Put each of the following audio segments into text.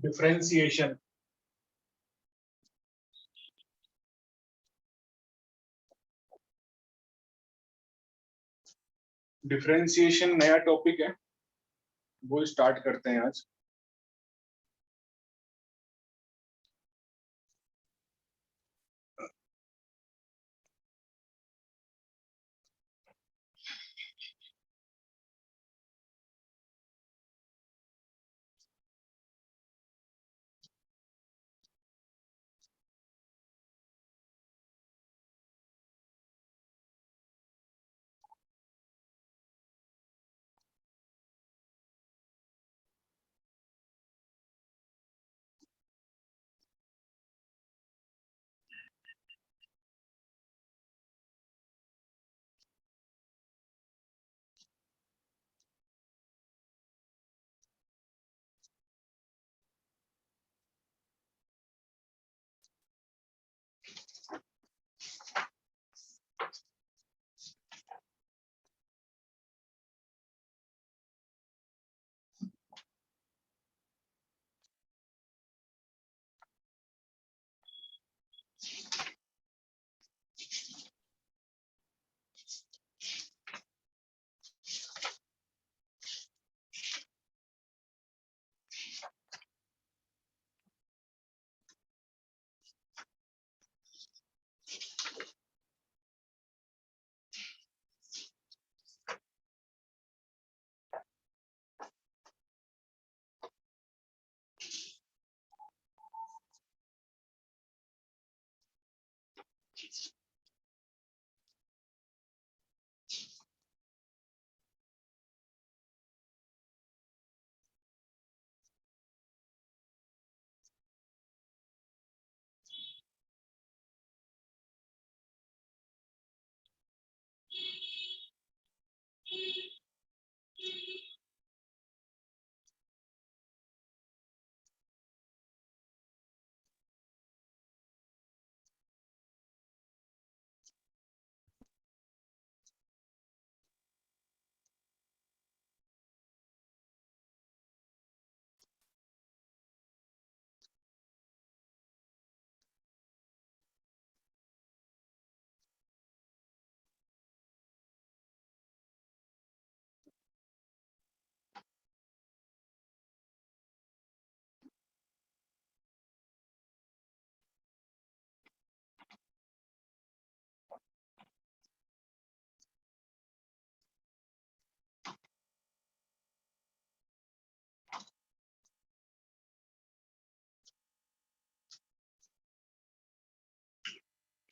Differentiation. Differentiation नया topic है, वो स्टार्ट करते हैं आज।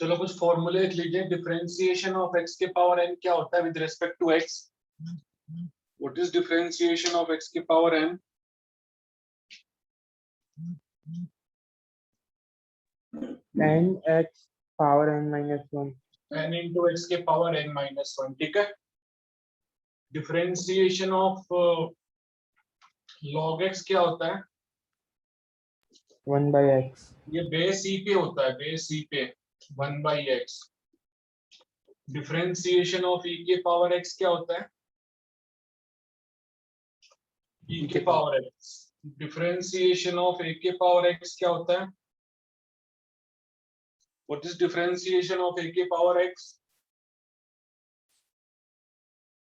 चलो कुछ फॉर्मूले लिख लीजिए। डिफरेंशिएशन ऑफ एक्स के पावर n क्या होता है with respect to x? What is differentiation of x के power n? n x power n minus 1 n into x के पावर n minus 1। ठीक है। डिफरेंशिएशन ऑफ log x क्या होता है? 1 by x। ये बेस e पे होता है, बेस e पे 1 by x। Differentiation of e के पावर x क्या होता है? e के power x। Differentiation of a के पावर x क्या होता है? What is differentiation of a के पावर x?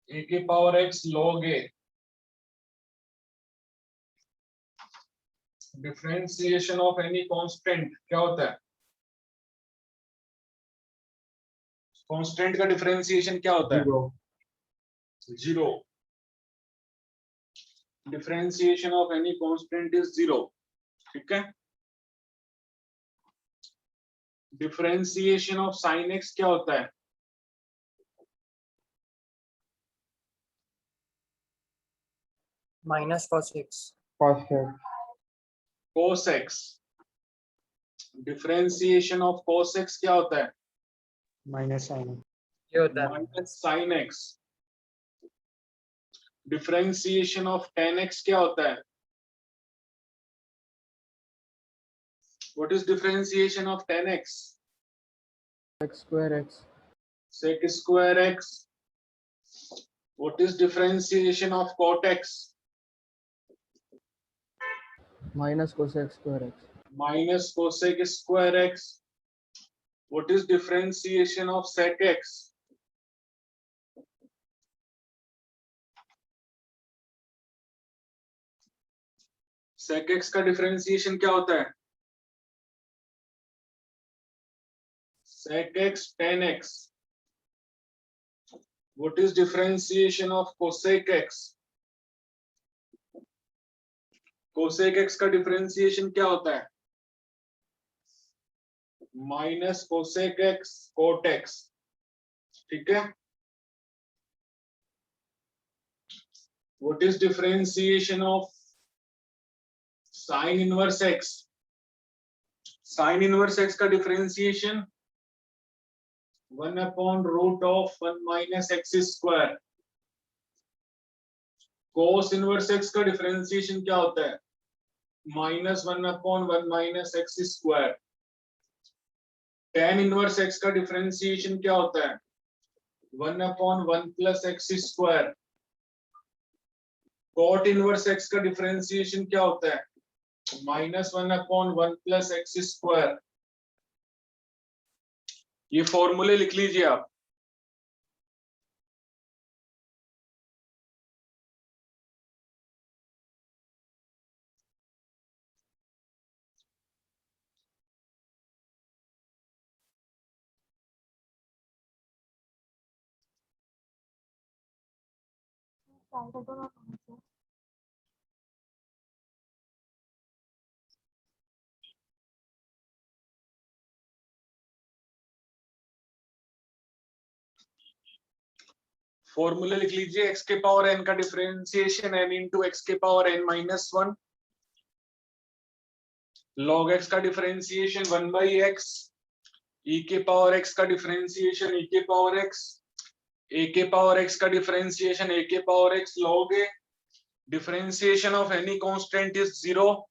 a के power x log a। Differentiation of any constant क्या होता है? कांस्टेंट का डिफरेंशिएशन क्या होता है? 0। Differentiation of any constant is 0। ठीक है। डिफरेंशिएशन ऑफ साइन x क्या होता है? Minus cos x। cos x cos x। Differentiation of cos x क्या होता है? minus sin x ये होता है minus sine x। Differentiation of tan x क्या होता है? What is differentiation of tan x? x square x sec square x। what is differentiation of cot x? minus cosec square x. Minus cosec square x. What is differentiation of sec x? Sec x का differentiation क्या होता है? Sec x tan x. What is differentiation of cosec x? Cosec x का differentiation क्या होता है? Minus cosec x cot x. ठीक है? What is differentiation of sin inverse x? Sin inverse x का differentiation 1 upon root of 1 minus x square. Cos inverse x का differentiation क्या होता है? Minus 1 upon 1 minus x square. Tan inverse x का differentiation क्या होता है? 1 upon 1 plus x square. Cot inverse x का डिफरेंशिएशन क्या होता है? Minus 1 upon 1 plus x square. ये फॉर्मूले लिख लीजिए आप. फॉर्मूले लिख लीजिए. x के पावर n का डिफरेंशिएशन n इंटू x के power n minus 1. log x का डिफरेंशिएशन 1 बाई x. e के पावर x का डिफरेंशिएशन e के पावर x. a के पावर x का डिफरेंशिएशन a के power x log a. Differentiation of any constant is 0.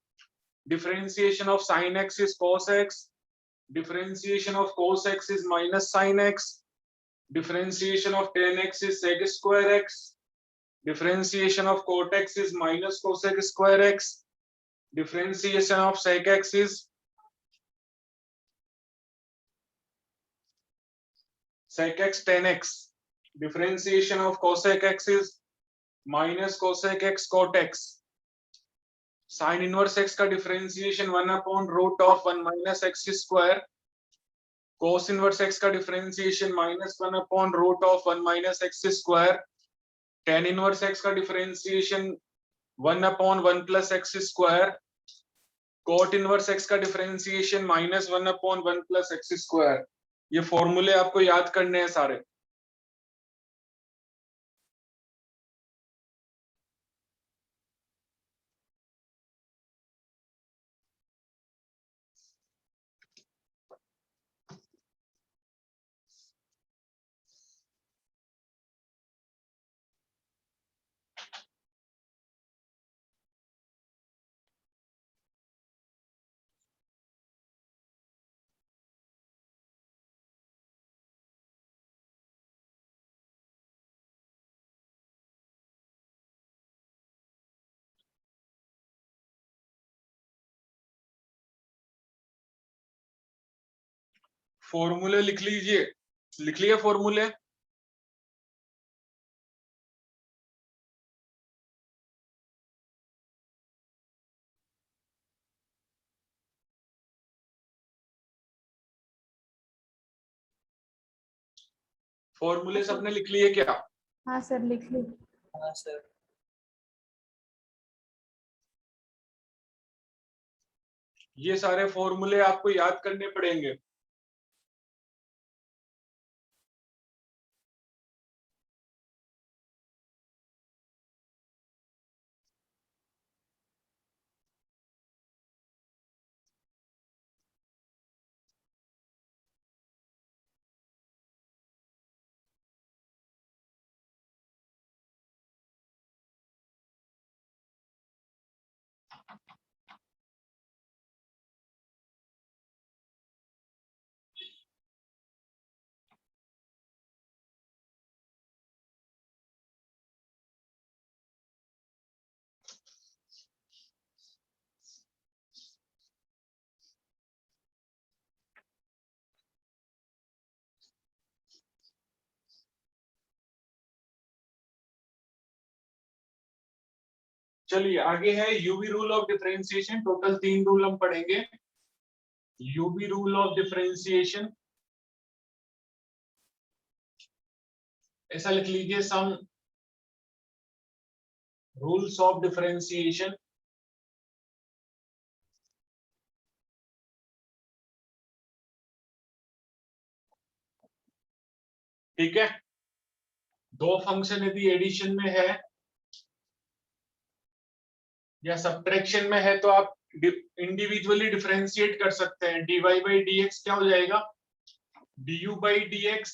Differentiation of sin x is cos x. Differentiation of cos x is minus sin x. Differentiation of tan x is sec square x. Differentiation of cot x is minus cosec square x. Differentiation of sec x is sec x tan x. Differentiation of cosec x is minus cosec x cot x. Sin inverse x का differentiation 1 upon root of 1 minus x square. Cos inverse x का differentiation minus 1 upon root of 1 minus x square. Tan inverse x का differentiation 1 upon 1 plus x square. Cot inverse x का differentiation minus 1 upon 1 plus x square. ये फॉर्मूले आपको याद करने हैं सारे. फॉर्मूले लिख लीजिए. लिख लिया फॉर्मूले. फॉर्मूले सबने लिख लिए क्या? हाँ सर लिख ली. हाँ सर. ये सारे फॉर्मूले आपको याद करने पड़ेंगे. चलिए आगे है UV rule of differentiation. Total 3 rule हम पढ़ेंगे। यूवी रूल ऑफ डिफरेंशिएशन, ऐसा लिख लीजिए, सम रूल्स ऑफ डिफरेंशिएशन। ठीक है, दो फंक्शन यदि एडिशन में है या सब्ट्रैक्शन में है तो आप इंडिविजुअली डिफरेंशिएट कर सकते हैं। dy बाई dx क्या हो जाएगा, du by dx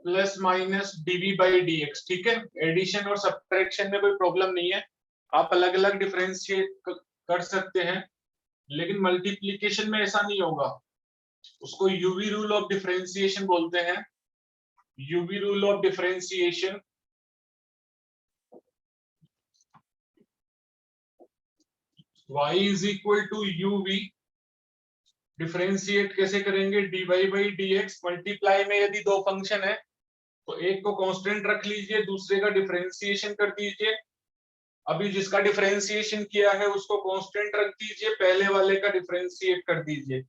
plus minus dv by dx। ठीक है, एडिशन और सब्ट्रैक्शन में कोई प्रॉब्लम नहीं है, आप अलग अलग डिफरेंशिएट कर सकते हैं। लेकिन मल्टीप्लीकेशन में ऐसा नहीं होगा, उसको यूवी रूल ऑफ डिफरेंशिएशन बोलते हैं। UV rule of differentiation, y is equal to uv। Differentiate कैसे करेंगे, dy बाई dx। मल्टीप्लाई में यदि दो फंक्शन है तो एक को कांस्टेंट रख लीजिए, दूसरे का डिफरेंशिएशन कर दीजिए। अभी जिसका डिफरेंशिएशन किया है उसको कांस्टेंट रख दीजिए, पहले वाले का डिफरेंशिएट कर दीजिए।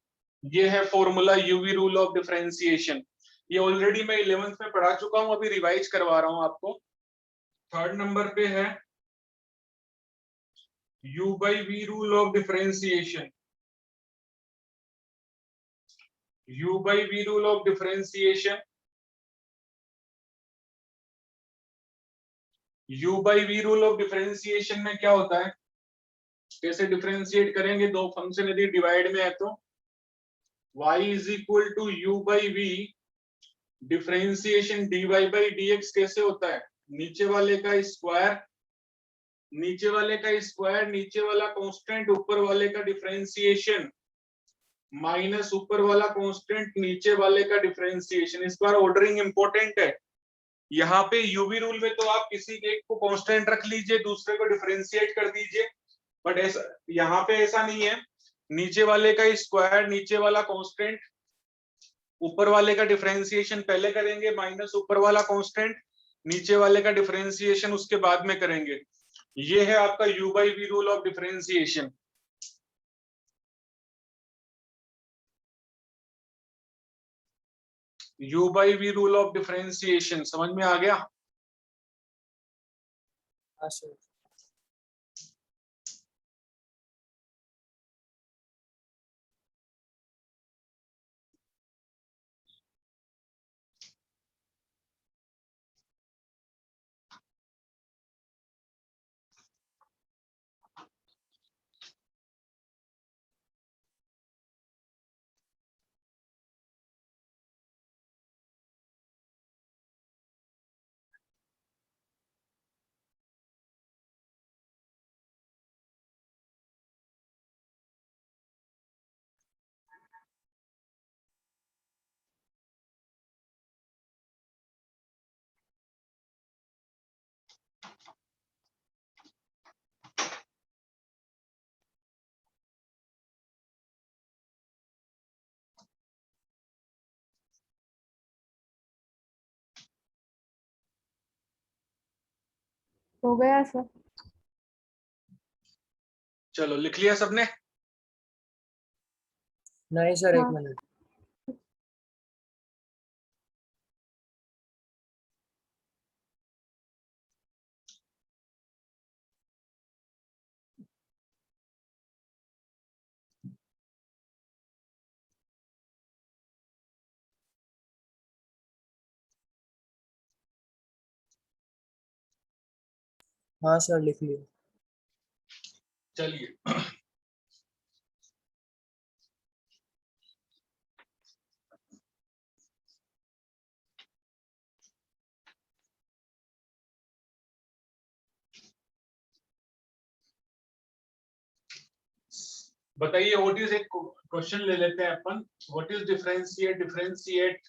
ये है formula UV rule of differentiation. ये ऑलरेडी मैं 11th में पढ़ा चुका हूं, अभी रिवाइज करवा रहा हूं आपको। थर्ड नंबर पे है u by v rule of differentiation. u by v rule of differentiation, u by v rule of differentiation में क्या होता है, कैसे डिफरेंशिएट करेंगे, दो फंक्शन यदि डिवाइड में है तो y is equal to u by v। Differentiation dy by dx कैसे होता है, नीचे वाले का स्क्वायर, नीचे वाले का स्क्वायर, नीचे वाला कांस्टेंट, ऊपर वाले का डिफरेंशिएशन, माइनस ऊपर वाला कांस्टेंट, नीचे वाले का डिफरेंशिएशन। इस बार ऑर्डरिंग इंपॉर्टेंट है। यहाँ पे यूवी रूल में तो आप किसी एक को कांस्टेंट रख लीजिए, दूसरे को डिफरेंशिएट कर दीजिए, बट ऐसा यहाँ पे ऐसा नहीं है। नीचे वाले का स्क्वायर, नीचे वाला कांस्टेंट, ऊपर वाले का डिफरेंशिएशन पहले करेंगे, माइनस ऊपर वाला कांस्टेंट, नीचे वाले का डिफरेंशिएशन उसके बाद में करेंगे। ये है आपका u by v rule of differentiation. u by v rule of differentiation समझ में आ गया। हाँ सर। हो गया सर। चलो लिख लिया सबने। नहीं सर, एक हाँ। मिनट। हाँ सर, लिख लिया। चलिए बताइए, व्हाट इज, एक क्वेश्चन ले लेते हैं अपन। What is differentiate, differentiate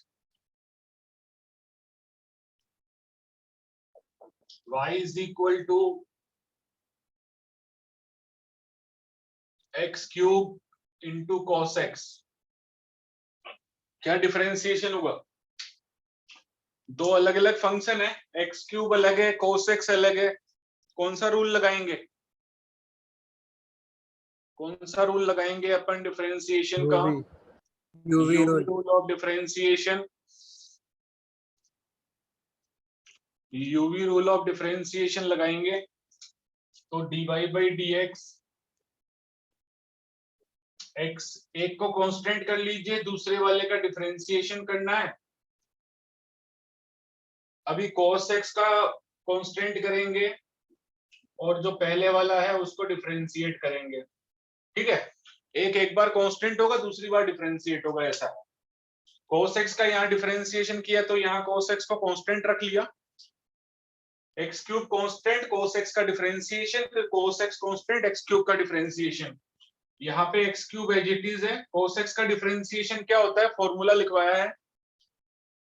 y is equal to x cube into cos x। क्या डिफरेंशिएशन होगा, दो अलग अलग फंक्शन है, x क्यूब अलग है, cos x अलग है, कौन सा रूल लगाएंगे, कौन सा रूल लगाएंगे अपन डिफरेंशिएशन का? UV UV rule. Rule of differentiation. UV rule of differentiation लगाएंगे तो dy बाई डी एक्स, एक को कांस्टेंट कर लीजिए, दूसरे वाले का डिफरेंशिएशन करना है। अभी cos x का कांस्टेंट करेंगे और जो पहले वाला है उसको डिफरेंशिएट करेंगे। ठीक है, एक बार कांस्टेंट होगा, दूसरी बार डिफरेंशिएट होगा, ऐसा। cos x का यहाँ डिफरेंशिएशन किया तो यहाँ cos x को कांस्टेंट रख लिया, x cube constant, cos x का डिफरेंशिएशन, फिर cos x constant, x cube का डिफरेंशिएशन। यहाँ पे x cube as it is है। cos x का डिफरेंशिएशन क्या होता है, फॉर्मूला लिखवाया है।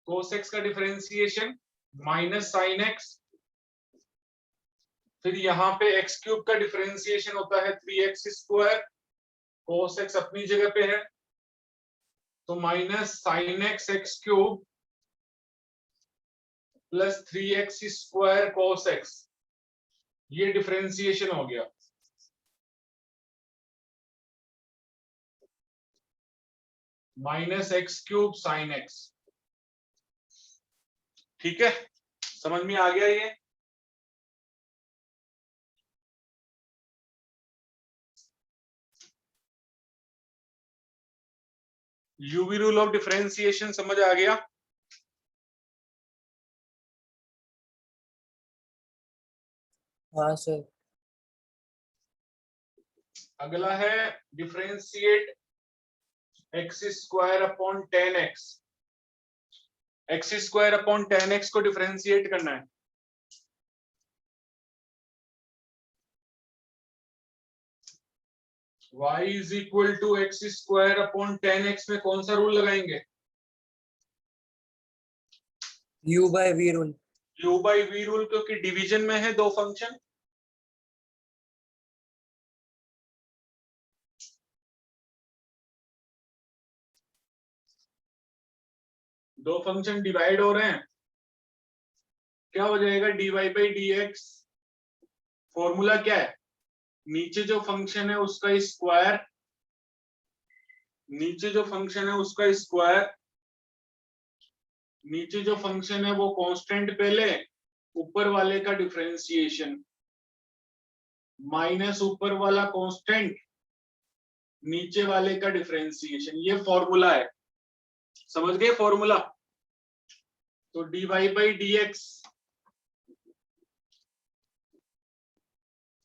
cos x का डिफरेंशिएशन माइनस साइन x, फिर यहाँ पे x क्यूब का डिफरेंशिएशन होता है 3x स्क्वायर, cos x अपनी जगह पे है तो minus sine x x cube plus 3x square cos x, ये डिफरेंशिएशन हो गया। Minus x cube sine x. ठीक है, समझ में आ गया ये? यूवी रूल ऑफ डिफरेंशिएशन समझ आ गया? हाँ सर। अगला है differentiate x square upon 10x। X square upon 10x को डिफरेंशिएट करना है। y is equal to x square upon 10x में कौन सा रूल लगाएंगे? U by v rule. u by v rule, क्योंकि डिवीजन में है दो फंक्शन। दो फंक्शन डिवाइड हो रहे हैं, क्या हो जाएगा, dy by d x. Formula क्या है, नीचे जो फंक्शन है उसका स्क्वायर, नीचे जो फंक्शन है उसका स्क्वायर, नीचे जो फंक्शन है वो कांस्टेंट पहले, ऊपर वाले का डिफरेंशिएशन, माइनस ऊपर वाला कांस्टेंट, नीचे वाले का डिफरेंशिएशन। ये फॉर्मूला है, समझ गए फॉर्मूला? तो dy by d x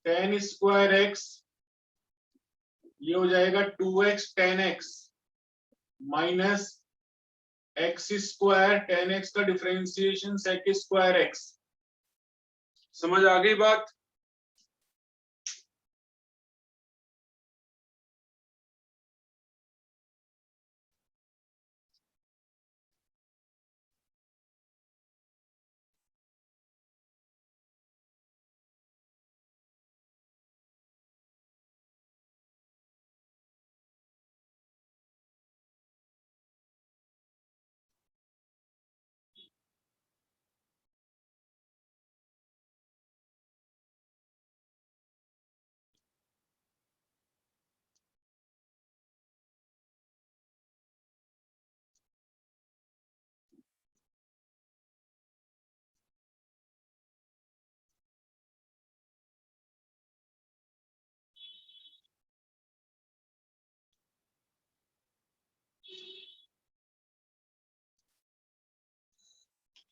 ten square x, ये हो जाएगा 2x ten x minus x square ten x का डिफरेंशिएशन सेक स्क्वायर एक्स। समझ आ गई बात?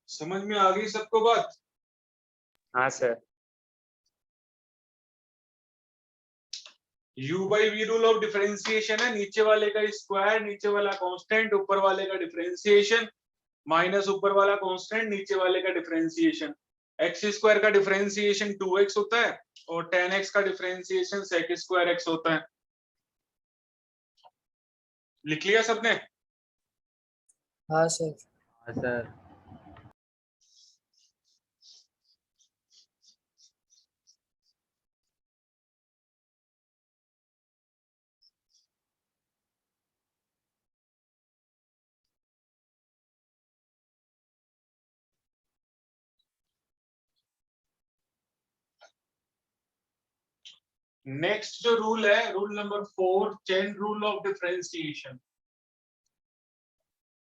समझ में आ गई सबको बात? हाँ sir. u by v rule of differentiation है, नीचे वाले का स्क्वायर, नीचे वाला कांस्टेंट, ऊपर वाले का डिफरेंशिएशन, माइनस ऊपर वाला कांस्टेंट, नीचे वाले का डिफरेंशिएशन। एक्स स्क्वायर का डिफरेंशिएशन 2x होता है और 10x का डिफरेंशिएशन सेक स्क्वायर x होता है। लिख लिया सबने? हाँ सर। हाँ सर। नेक्स्ट जो रूल है, rule number 4, chain rule of differentiation.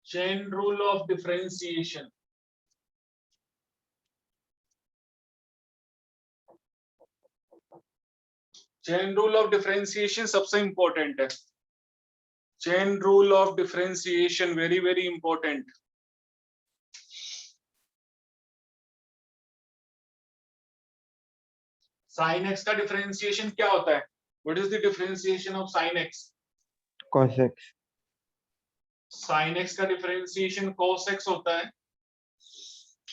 Chain rule of differentiation. Chain rule of differentiation सबसे इंपॉर्टेंट है। Chain rule of differentiation very very important. Sine x का डिफरेंशिएशन क्या होता है? What is the differentiation of sine x? cos x, sine x का differentiation cos x होता है।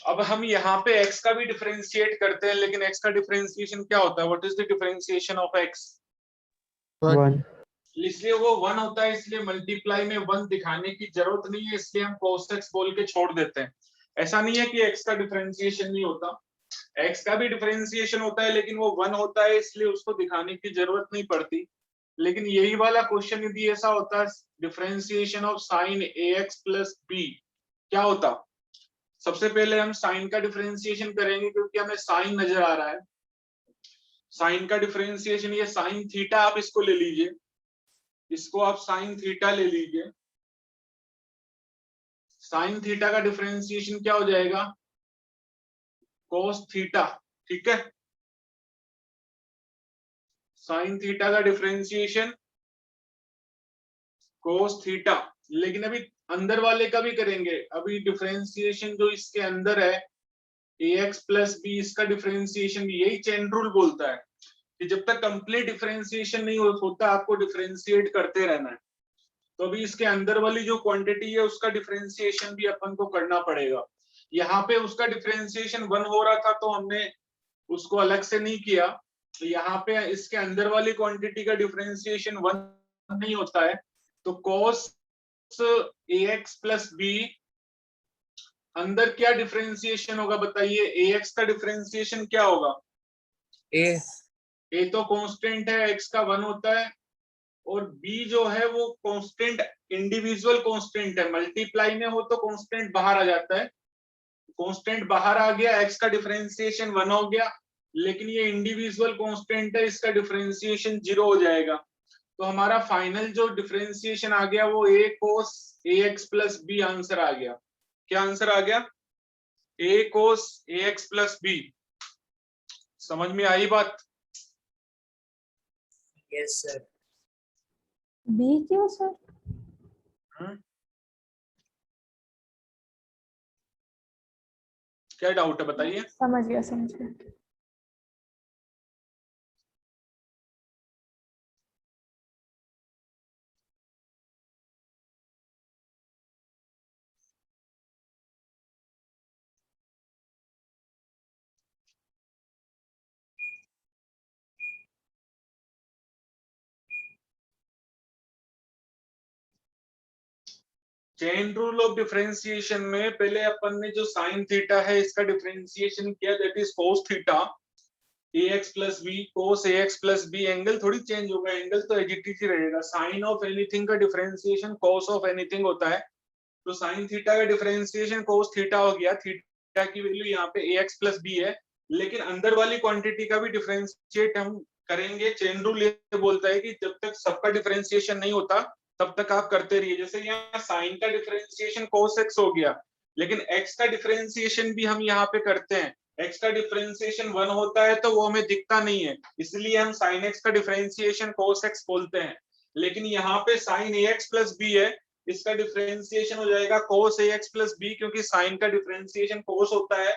अब हम यहाँ पे x का भी डिफरेंशिएट करते हैं, लेकिन x का डिफरेंशिएशन क्या होता है? What is the differentiation of x? 1, इसलिए वो 1 होता है, इसलिए मल्टीप्लाई में 1 दिखाने की जरूरत नहीं है, इसलिए हम cos x बोल के छोड़ देते हैं। ऐसा नहीं है कि x का डिफरेंशिएशन नहीं होता, x का भी डिफरेंशिएशन होता है, लेकिन वो 1 होता है, इसलिए उसको दिखाने की जरूरत नहीं पड़ती। लेकिन यही वाला क्वेश्चन यदि ऐसा होता है, differentiation of sign ax plus b, क्या होता? सबसे पहले हम साइन का डिफरेंशिएशन करेंगे, क्योंकि हमें साइन नजर आ रहा है। साइन का डिफरेंशिएशन, ये साइन थीटा, आप इसको ले लीजिए, इसको आप साइन थीटा ले लीजिए। साइन थीटा का डिफरेंशिएशन क्या हो जाएगा? Cos theta. ठीक है, साइन थीटा का डिफरेंशिएशन कोस थीटा। लेकिन अभी अंदर वाले का भी करेंगे। अभी डिफरेंशिएशन जो इसके अंदर है ax प्लस बी, इसका डिफरेंशिएशन भी यही चेन रूल बोलता है कि जब तक कंप्लीट डिफरेंशिएशन नहीं होता, आपको डिफरेंशिएट करते रहना है। तो अभी इसके अंदर वाली जो क्वांटिटी है उसका डिफरेंशिएशन भी अपन को करना पड़ेगा। यहाँ पे उसका डिफरेंशिएशन 1 हो रहा था, तो हमने उसको अलग से नहीं किया। तो यहाँ पे इसके अंदर वाली क्वांटिटी का डिफरेंशिएशन 1 नहीं होता है, तो cos ax प्लस बी, अंदर क्या डिफरेंशिएशन होगा बताइए? ax का डिफरेंशिएशन क्या होगा? a तो कांस्टेंट है, x का 1 होता है, और b जो है वो कांस्टेंट, इंडिविजुअल कांस्टेंट है। मल्टीप्लाई में हो तो कांस्टेंट बाहर आ जाता है, कांस्टेंट बाहर आ गया, x का डिफरेंशिएशन 1 हो गया। लेकिन ये इंडिविजुअल कांस्टेंट है, इसका डिफरेंशिएशन 0 हो जाएगा। तो हमारा फाइनल जो डिफरेंशिएशन आ गया वो a cos ax plus b answer आ गया। क्या आंसर आ गया? a cos ax plus b। समझ में आई बात? Yes sir. बी क्यों सर? क्या डाउट है बताइए? समझ गया समझ गया। चेन रूल ऑफ डिफरेंशिएशन में पहले अपन ने जो साइन थीटा है इसका डिफरेंशिएशन किया, that is cos theta ax plus b। cos ax plus b angle थोड़ी चेंज होगा, एंगल तो एजिटी ही रहेगा। साइन ऑफ एनीथिंग का डिफरेंशिएशन cos ऑफ एनीथिंग होता है, तो साइन थीटा का डिफरेंशिएशन cos थीटा हो गया। थीटा की वैल्यू यहाँ पे ax प्लस b है, लेकिन अंदर वाली क्वांटिटी का भी डिफरेंशिएट हम करेंगे। चेन रूल ये बोलता है कि जब तक सबका डिफरेंशिएशन नहीं होता तब तक आप करते रहिए। जैसे यहाँ साइन का डिफरेंशिएशन cos x हो गया, लेकिन x का डिफरेंशिएशन भी हम यहाँ पे करते हैं। x का डिफरेंशिएशन 1 होता है तो वो हमें दिखता नहीं है, इसलिए हम sin x का डिफरेंशिएशन cos x बोलते हैं। लेकिन यहाँ पे sin ax प्लस b है, इसका डिफरेंशिएशन हो जाएगा cos ax प्लस b, क्योंकि साइन का डिफरेंशिएशन cos होता है।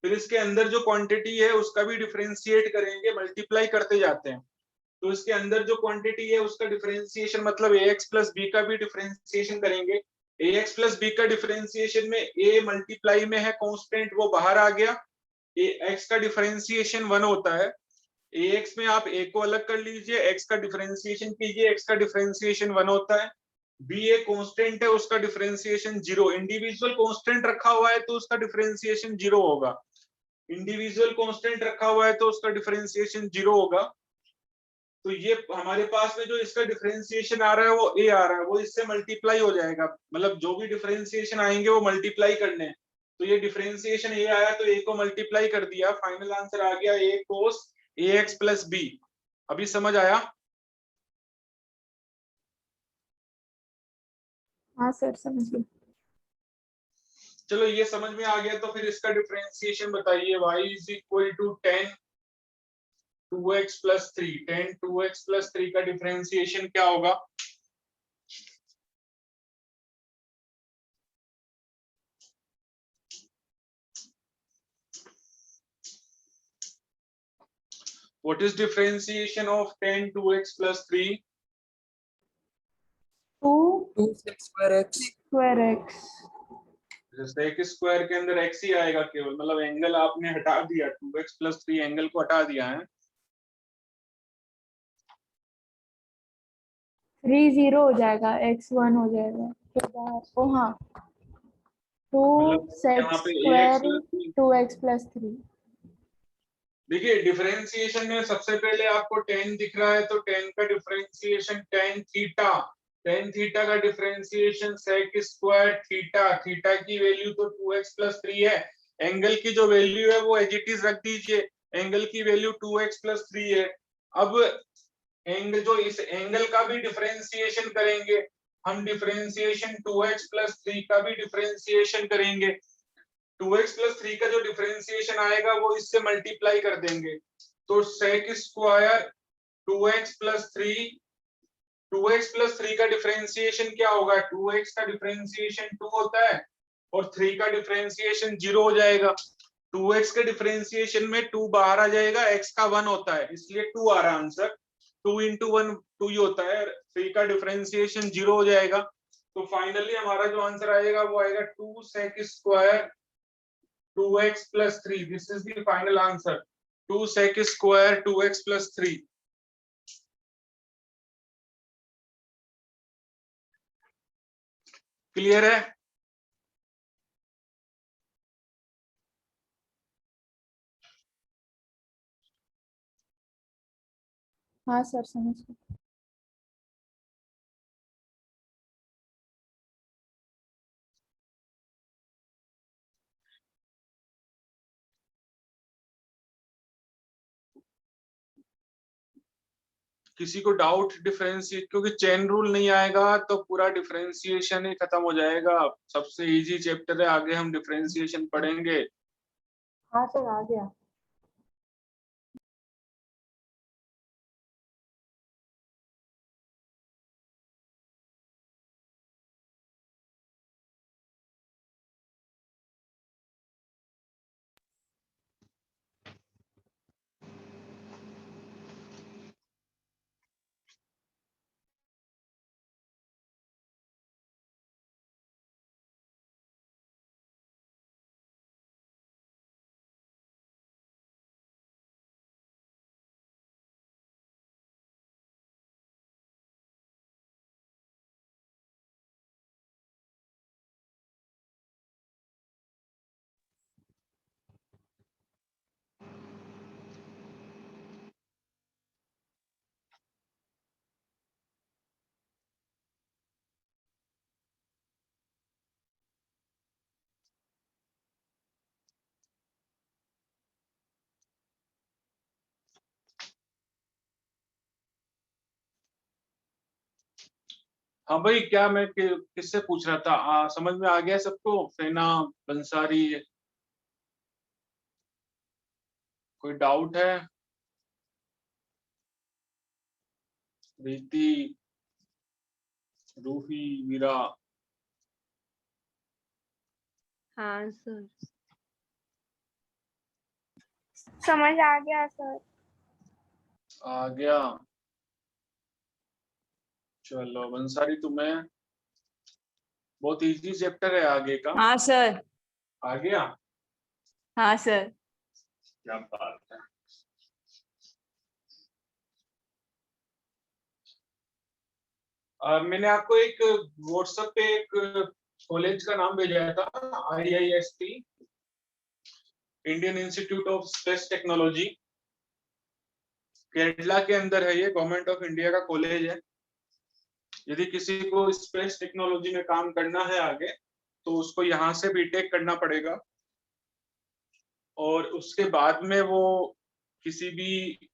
फिर इसके अंदर जो क्वांटिटी है उसका भी डिफरेंशिएट करेंगे, मल्टीप्लाई करते जाते हैं। तो इसके अंदर जो क्वांटिटी है उसका डिफरेंशिएशन मतलब ax प्लस b का भी डिफरेंशिएशन करेंगे। ax प्लस b का डिफरेंशिएशन में a मल्टीप्लाई में है कांस्टेंट, वो बाहर आ गया। x का डिफरेंशिएशन 1 होता है, ax में आप a को अलग कर लीजिए, x का डिफरेंशिएशन कीजिए, x का डिफरेंशिएशन 1 होता है। b एक कांस्टेंट है, उसका डिफरेंशिएशन 0। इंडिविजुअल कांस्टेंट रखा हुआ है तो उसका डिफरेंशिएशन 0 होगा। इंडिविजुअल कांस्टेंट रखा हुआ है तो उसका डिफरेंशिएशन 0 होगा। तो ये हमारे पास में जो इसका डिफरेंशिएशन आ रहा है वो a आ रहा है, वो इससे मल्टीप्लाई हो जाएगा। मतलब जो भी डिफरेंशिएशन आएंगे वो मल्टीप्लाई करने हैं। तो ये डिफरेंशिएशन a आया तो a को मल्टीप्लाई कर दिया, फाइनल आंसर आ गया a cos ax plus b। अभी समझ आया? हाँ सर समझ गई। चलो ये समझ में आ गया, तो फिर इसका डिफरेंशिएशन बताइए। y is equal to 10 2x plus 3, 10 2x plus 3 का डिफरेंशिएशन क्या होगा? What is differentiation of 10 2x plus 3? 2 2 6 square x. Square x. Sec square के अंदर x ही आएगा केवल, मतलब एंगल आपने हटा दिया, 2x प्लस 3 एंगल को हटा दिया है। 3 0 हो जाएगा, x 1 हो जाएगा के बाद। ओ हाँ, 2 मतलब सेक यहाँ पे square ax plus 3। 2x plus 3। देखिए डिफरेंशिएशन में सबसे पहले आपको 10 दिख रहा है, तो 10 का differentiation tan theta, tan theta का differentiation sec square theta, theta की वैल्यू तो 2x प्लस 3 है, एंगल की जो वैल्यू है वो एज इट इज रख दीजिए, एंगल की वैल्यू 2x प्लस 3 है। अब एंगल, जो इस एंगल का भी डिफरेंशिएशन करेंगे हम, डिफरेंशिएशन 2x प्लस 3 का भी डिफरेंशिएशन करेंगे। 2x प्लस 3 का जो डिफरेंशिएशन आएगा वो इससे मल्टीप्लाई कर देंगे, तो sec square 2x plus 3, 2x plus 3 का डिफरेंशिएशन क्या होगा? 2x का डिफरेंशिएशन 2 होता है और 3 का डिफरेंशिएशन 0 हो जाएगा। 2x के डिफरेंशिएशन में 2 बाहर आ जाएगा, x का 1 होता है, इसलिए 2 आ रहा है आंसर। 2 इंटू 1 2 ही होता है, 3 का डिफरेंशिएशन 0 हो जाएगा। तो फाइनली हमारा जो आंसर आएगा वो आएगा 2 sec square 2x plus 3. This is the final answer. 2 sec square 2x plus 3. Clear है? हाँ सर समझ गई। किसी को डाउट डिफरेंशिएट, क्योंकि चेन रूल नहीं आएगा तो पूरा डिफरेंशिएशन ही खत्म हो जाएगा। सबसे इजी चैप्टर है, आगे हम डिफरेंशिएशन पढ़ेंगे। हाँ सर आ गया। हाँ भाई, क्या मैं किससे पूछ रहा था? समझ में आ गया सबको? फेना, बंसारी, कोई डाउट है? रीति, रूही, वीरा? हाँ सर। समझ आ गया सर। आ गया। चलो बंसारी, तुम्हें? बहुत इजी चैप्टर है आगे का। हाँ सर। आ गया? हाँ सर। क्या बात है। मैंने आपको एक व्हाट्सएप पे एक कॉलेज का नाम भेजा था, IIST, Indian institute of space technology, Kerala के अंदर है ये, गवर्नमेंट ऑफ इंडिया का कॉलेज है। यदि किसी को स्पेस टेक्नोलॉजी में काम करना है आगे, तो उसको यहाँ से बीटेक करना पड़ेगा, और उसके बाद में वो किसी भी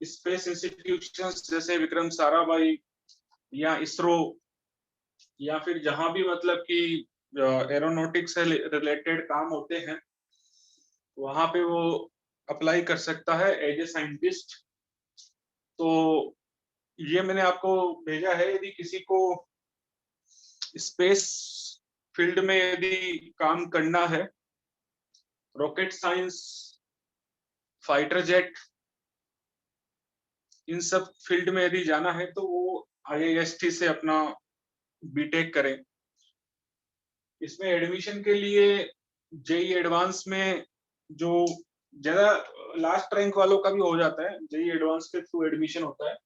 स्पेस इंस्टीट्यूशंस जैसे विक्रम साराभाई या इसरो या फिर जहां भी मतलब कि एरोनॉटिक्स से रिलेटेड काम होते हैं वहां पे वो अप्लाई कर सकता है एज ए साइंटिस्ट। तो ये मैंने आपको भेजा है, यदि किसी को स्पेस फील्ड में यदि काम करना है, रॉकेट साइंस, फाइटर जेट, इन सब फील्ड में यदि जाना है तो वो IIST से अपना बीटेक करें। इसमें एडमिशन के लिए जेई एडवांस में जो ज्यादा लास्ट रैंक वालों का भी हो जाता है, जेई एडवांस के थ्रू एडमिशन होता है,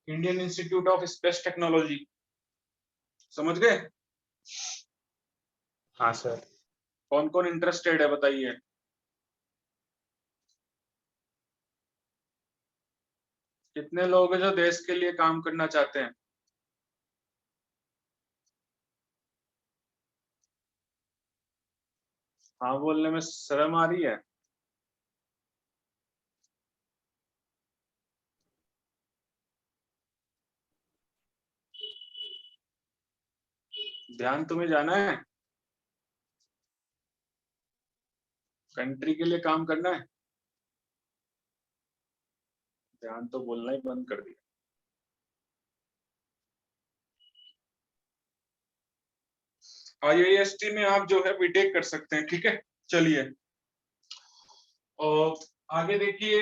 Indian institute of space technology, समझ गए? हाँ सर। कौन कौन इंटरेस्टेड है बताइए। कितने लोग हैं जो देश के लिए काम करना चाहते हैं? हाँ बोलने में शर्म आ रही है? ध्यान तुम्हें जाना है, कंट्री के लिए काम करना है, ध्यान तो बोलना ही बंद कर दिया। IIST में आप जो है बीटेक कर सकते हैं, ठीक है। चलिए आगे देखिए,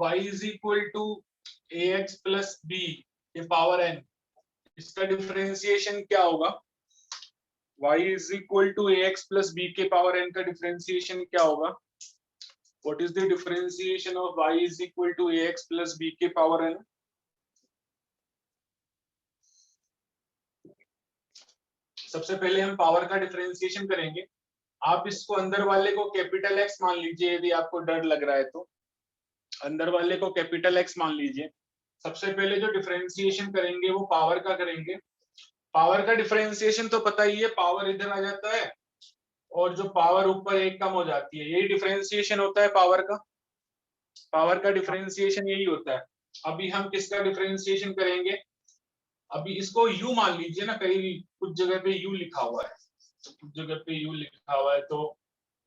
y is equal to ax plus b के पावर n, इसका डिफरेंशिएशन क्या होगा? y is equal to ax plus b के पावर n का डिफरेंशिएशन क्या होगा? What is the differentiation of y is equal to ax plus b के power n? सबसे पहले हम पावर का डिफरेंशिएशन करेंगे। आप इसको अंदर वाले को कैपिटल X मान लीजिए, यदि आपको डर लग रहा है तो अंदर वाले को कैपिटल X मान लीजिए। सबसे पहले जो डिफरेंशिएशन करेंगे वो पावर का करेंगे। पावर का डिफरेंशिएशन तो पता ही है, पावर इधर आ जाता है और जो पावर ऊपर एक कम हो जाती है, यही डिफरेंशिएशन होता है पावर का। पावर का डिफरेंशिएशन यही होता है। अभी हम किसका डिफरेंशिएशन करेंगे? अभी इसको u मान लीजिए ना, कहीं कुछ जगह पे u लिखा हुआ है, कुछ जगह पे u लिखा हुआ है, तो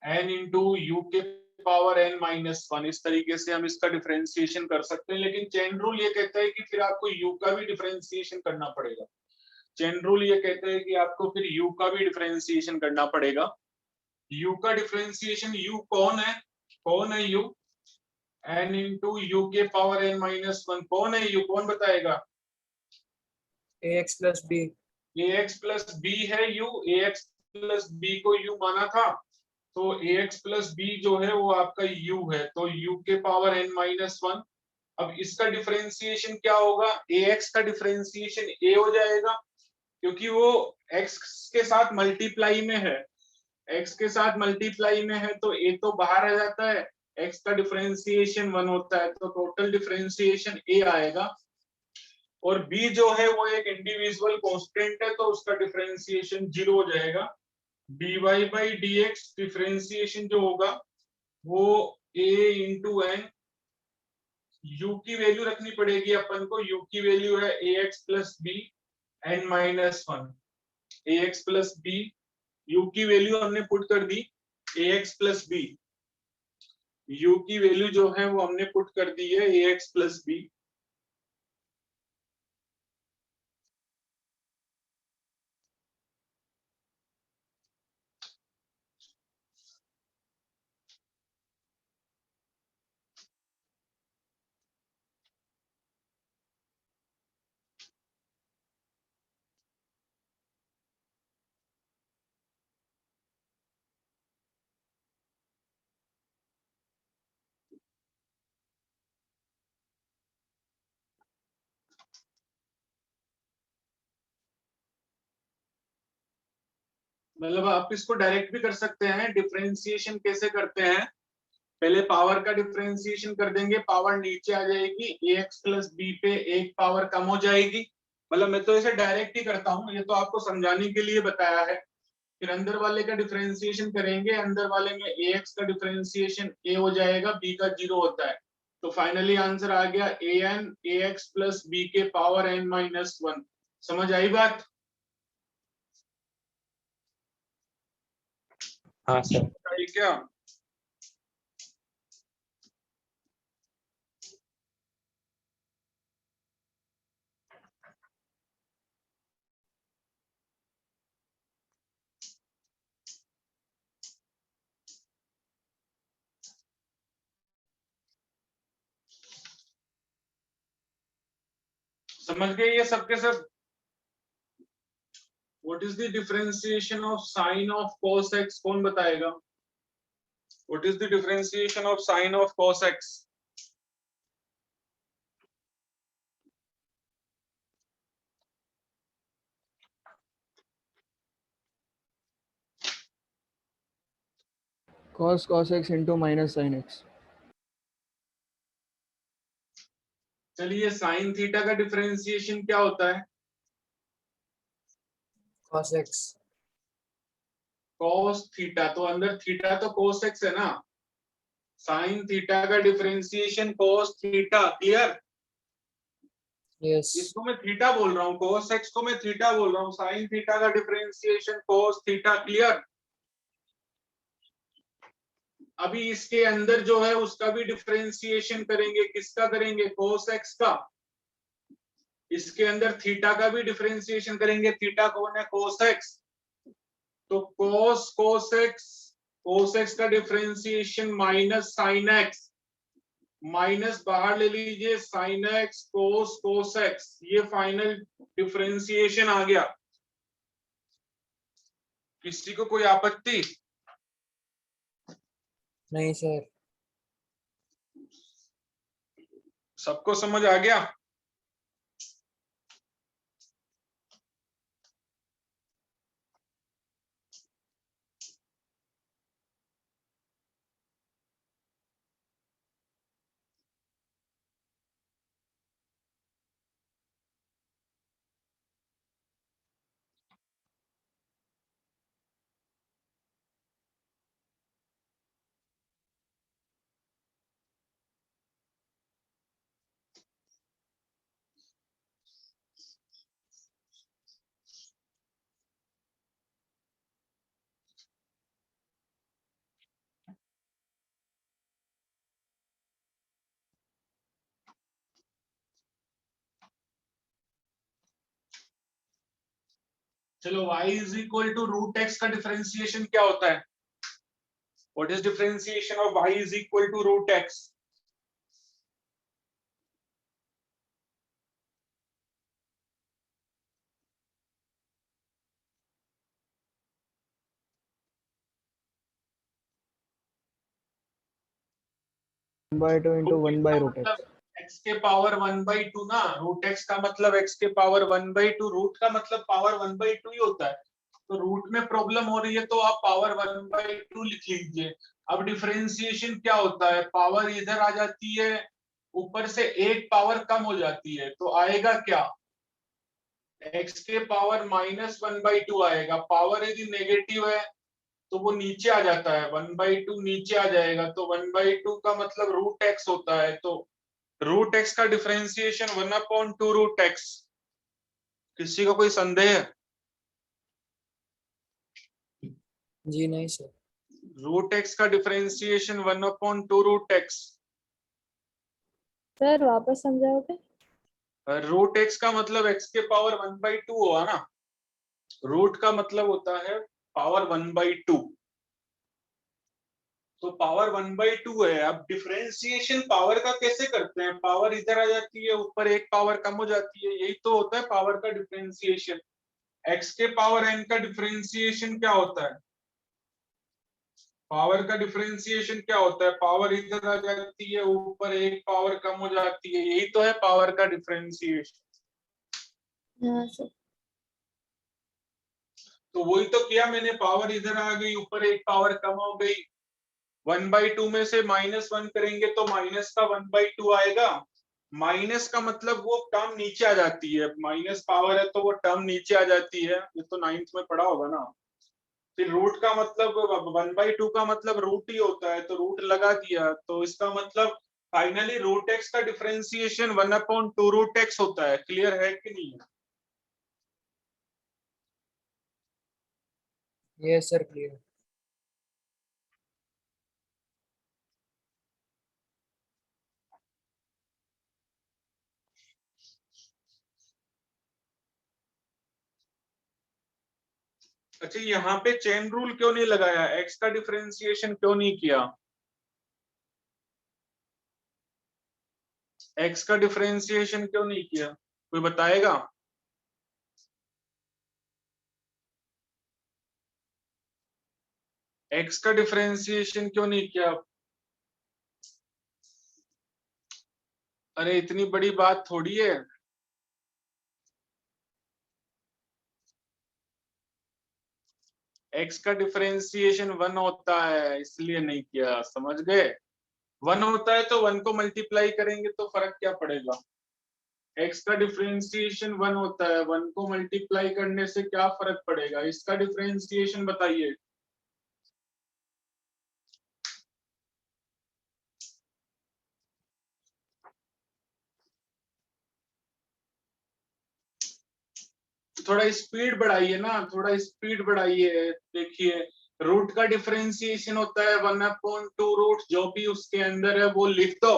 n इंटू u के पावर n माइनस 1, इस तरीके से हम इसका डिफरेंशिएशन कर सकते हैं। लेकिन चेन रूल ये कहता है कि फिर आपको u का भी डिफरेंशिएशन करना पड़ेगा। चेन रूल ये कहता है कि आपको फिर u का भी डिफरेंशिएशन करना पड़ेगा। u का डिफरेंशिएशन, u कौन है? कौन है u? n इंटू u के पावर n माइनस 1। कौन है u? कौन बताएगा? ax plus b। ax plus b है u, ax प्लस b को u माना था, तो ax प्लस b जो है वो आपका u है, तो u के पावर n माइनस 1। अब इसका डिफरेंशिएशन क्या होगा? ax का डिफरेंशिएशन a हो जाएगा, क्योंकि वो x के साथ मल्टीप्लाई में है, x के साथ मल्टीप्लाई में है, तो a तो बाहर आ जाता है, x का डिफरेंशिएशन 1 होता है, तो टोटल डिफरेंशिएशन a आएगा। और b जो है वो एक इंडिविजुअल कांस्टेंट है, तो उसका डिफरेंशिएशन 0 हो जाएगा। dy बाई dx डिफरेंशिएशन जो होगा वो a इंटू n, u की वैल्यू रखनी पड़ेगी अपन को, u की वैल्यू है ax plus b n minus 1। ax plus b, u की वैल्यू हमने पुट कर दी ax प्लस b, u की वैल्यू जो है वो हमने पुट कर दी है ax प्लस b। मतलब आप इसको डायरेक्ट भी कर सकते हैं। डिफरेंशिएशन कैसे करते हैं? पहले पावर का डिफरेंशिएशन कर देंगे, पावर नीचे आ जाएगी, ax प्लस b पे एक पावर कम हो जाएगी। मतलब मैं तो इसे डायरेक्ट ही करता हूँ, ये तो आपको समझाने के लिए बताया है। फिर अंदर वाले का डिफरेंशिएशन करेंगे, अंदर वाले में ax का डिफरेंशिएशन a हो जाएगा, b का 0 होता है, तो फाइनली आंसर आ गया an ax प्लस b के पावर n-1। समझ आई बात? हाँ सर। आई क्या? समझ गए ये सबके सब? What is the differentiation of sine of cos x? कौन बताएगा? What is the differentiation of sine of cos x? cos x into minus sin x. चलिए sin थीटा का डिफरेंशिएशन क्या होता है? Cos x. cos थीटा, तो अंदर theta तो cos x है ना। sin थीटा का differentiation cos theta, clear? Yes. इसको मैं थीटा बोल रहा हूँ, cos x को मैं थीटा बोल रहा हूँ, sin थीटा का डिफरेंशिएशन cos थीटा, क्लियर? अभी इसके अंदर जो है उसका भी डिफरेंशिएशन करेंगे, किसका करेंगे? cos x का। इसके अंदर थीटा का भी डिफरेंशिएशन करेंगे, थीटा कौन है? cos x। तो cos x का differentiation minus sin x, minus बाहर ले लीजिए sin x cos x, ये फाइनल डिफरेंशिएशन आ गया। किसी को कोई आपत्ति? नहीं सर। सबको समझ आ गया? चलो y is equal to root x का डिफरेंशिएशन क्या होता है? What is differentiation of y is equal to root x? by 2 into 1 by root x. x के पावर 1/2 ना, रूट x का मतलब x के पावर 1/2, रूट का मतलब पावर 1/2 ही होता है। तो रूट में प्रॉब्लम हो रही है तो आप पावर 1/2 लिख लीजिए। अब डिफरेंशिएशन क्या होता है? पावर इधर आ जाती है, ऊपर से एक पावर कम हो जाती है, तो आएगा क्या? x के पावर -1/2 आएगा। पावर यदि नेगेटिव है तो वो नीचे आ जाता है, 1/2 नीचे आ जाएगा, तो 1/2 का मतलब रूट एक्स होता है। तो रूट एक्स का डिफरेंशिएशन 1/2 रूट एक्स। किसी को कोई संदेह? जी नहीं सर। रूट एक्स का डिफरेंशिएशन 1/2 रूट एक्स। सर वापस समझाओगे? रूट एक्स का मतलब एक्स के पावर 1/2 हुआ ना, रूट का मतलब होता है पावर 1/2, तो पावर 1/2 है। अब डिफरेंशिएशन पावर का कैसे करते हैं? पावर इधर आ जाती है, ऊपर एक पावर कम हो जाती है, यही तो होता है पावर का डिफरेंशिएशन। एक्स के पावर एन का डिफरेंशिएशन क्या होता है? पावर का डिफरेंशिएशन क्या होता है? पावर इधर आ जाती है, ऊपर एक पावर कम हो जाती है, यही तो है पावर का डिफरेंशिएशन। हाँ सर। तो वही तो किया मैंने, पावर इधर आ गई, ऊपर एक पावर कम हो गई। 1/2 में से -1 करेंगे तो माइनस का 1/2 आएगा। माइनस का मतलब वो टर्म नीचे आ जाती है, माइनस पावर है तो वो टर्म नीचे आ जाती है, ये तो 9th में पढ़ा होगा ना। फिर रूट का मतलब 1/2 का मतलब रूट ही होता है, तो रूट लगा दिया, तो इसका मतलब फाइनली रूट एक्स का डिफरेंशिएशन 1/2 रूट एक्स होता है। क्लियर है कि नहीं? Yes sir clear. अच्छा, यहाँ पे चेन रूल क्यों नहीं लगाया? एक्स का डिफरेंशिएशन क्यों नहीं किया? एक्स का डिफरेंशिएशन क्यों नहीं किया? कोई बताएगा? एक्स का डिफरेंशिएशन क्यों नहीं किया? अरे इतनी बड़ी बात थोड़ी है। एक्स का डिफरेंशिएशन 1 होता है, इसलिए नहीं किया। समझ गए? 1 होता है तो 1 को मल्टीप्लाई करेंगे तो फर्क क्या पड़ेगा? एक्स का डिफरेंशिएशन 1 होता है, 1 को मल्टीप्लाई करने से क्या फर्क पड़ेगा? इसका डिफरेंशिएशन बताइए। थोड़ा स्पीड बढ़ाइए ना, थोड़ा स्पीड बढ़ाइए। देखिए, रूट का डिफरेंशिएशन होता है 1/2 रूट, जो भी उसके अंदर है वो लिख दो।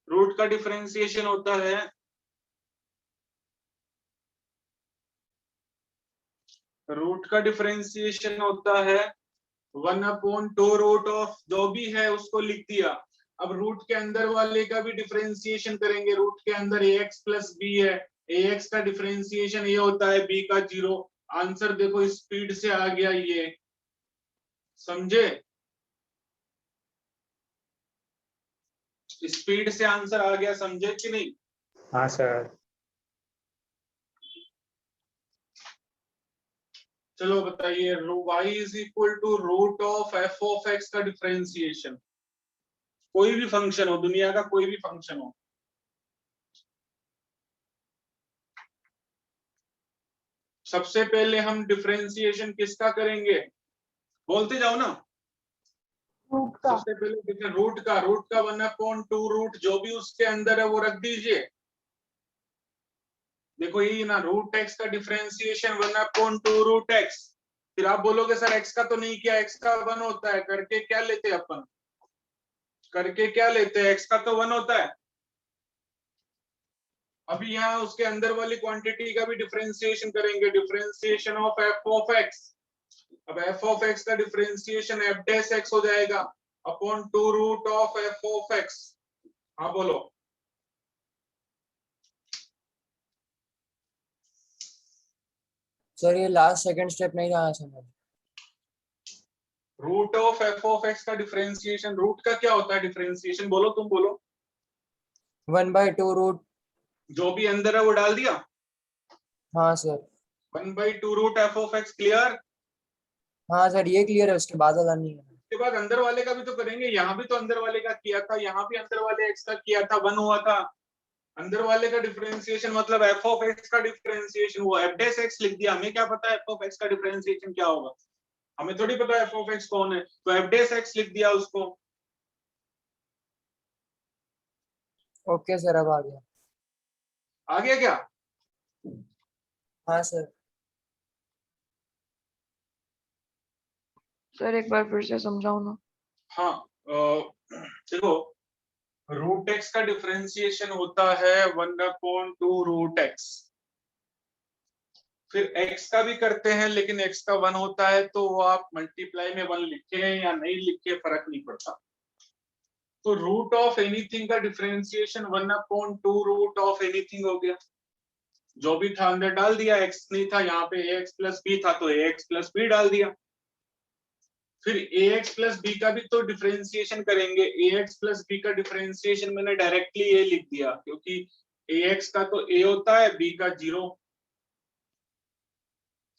रूट का डिफरेंशिएशन होता है रूट का डिफरेंशिएशन होता है 1/2 रूट ऑफ जो भी है उसको लिख दिया। अब रूट के अंदर वाले का भी डिफरेंशिएशन करेंगे। रूट के अंदर ax प्लस बी है, ax का डिफरेंशिएशन ये होता है b का 0। आंसर देखो स्पीड से आ गया ये। समझे? स्पीड से आंसर आ गया, समझे कि नहीं? हाँ सर। चलो बताइए, y is equal to root of f of x का डिफरेंशिएशन। कोई भी फंक्शन हो, दुनिया का कोई भी फंक्शन हो। सबसे पहले हम डिफरेंशिएशन किसका करेंगे? बोलते जाओ ना। रूट का। सबसे पहले देखिए, रूट का 1/2 रूट जो भी उसके अंदर है वो रख दीजिए। देखो ये ना, रूट एक्स का डिफरेंशिएशन 1/2 रूट एक्स। फिर आप बोलोगे सर एक्स का तो नहीं किया, एक्स का 1 होता है। करके क्या लेते हैं अपन? करके क्या लेते हैं? एक्स का तो 1 होता है। अभी यहाँ उसके अंदर वाली क्वांटिटी का भी डिफरेंशिएशन करेंगे, differentiation of f of x. अब एफ ऑफ एक्स का डिफरेंशिएशन एफ डैश एक्स हो जाएगा upon 2 root of f of x. हाँ बोलो। सर ये लास्ट सेकंड स्टेप नहीं आया समझ। Root of f of x का डिफरेंशिएशन, रूट का क्या होता है डिफरेंशिएशन? बोलो, तुम बोलो। 1/2 रूट। जो भी अंदर है वो डाल दिया। हाँ sir. 1/2 root f of x. Clear? हाँ सर ये क्लियर है, उसके बाद वाला नहीं है। उसके बाद अंदर वाले का भी तो करेंगे। यहाँ भी तो अंदर वाले का किया था, यहाँ भी अंदर वाले एक्स का किया था, 1 हुआ था। अंदर वाले का डिफरेंशिएशन मतलब एफ ऑफ एक्स का डिफरेंशिएशन, वो एफ डैश एक्स लिख दिया। हमें क्या पता है एफ ऑफ एक्स का डिफरेंशिएशन क्या होगा? हमें थोड़ी पता एफ ऑफ एक्स कौन है, तो एफ डैश एक्स लिख दिया उसको। ओके सर अब आ गया। आ गया क्या? हाँ सर। सर एक बार फिर से समझाओ ना। हाँ, देखो, रूट एक्स का डिफरेंशिएशन होता है 1/2 रूट एक्स। फिर x का भी करते हैं, लेकिन x का 1 होता है तो वो आप मल्टीप्लाई में 1 लिखे या नहीं लिखे फर्क नहीं पड़ता। तो रूट ऑफ एनीथिंग का डिफरेंशिएशन 1/2 रूट ऑफ एनीथिंग हो गया। जो भी था अंदर डाल दिया, x नहीं था यहाँ पे, ax प्लस b था तो ax प्लस b डाल दिया। फिर ax प्लस b का भी तो डिफरेंशिएशन करेंगे। ax प्लस b का डिफरेंशिएशन मैंने डायरेक्टली ये लिख दिया, क्योंकि ax का तो a होता है, b का 0।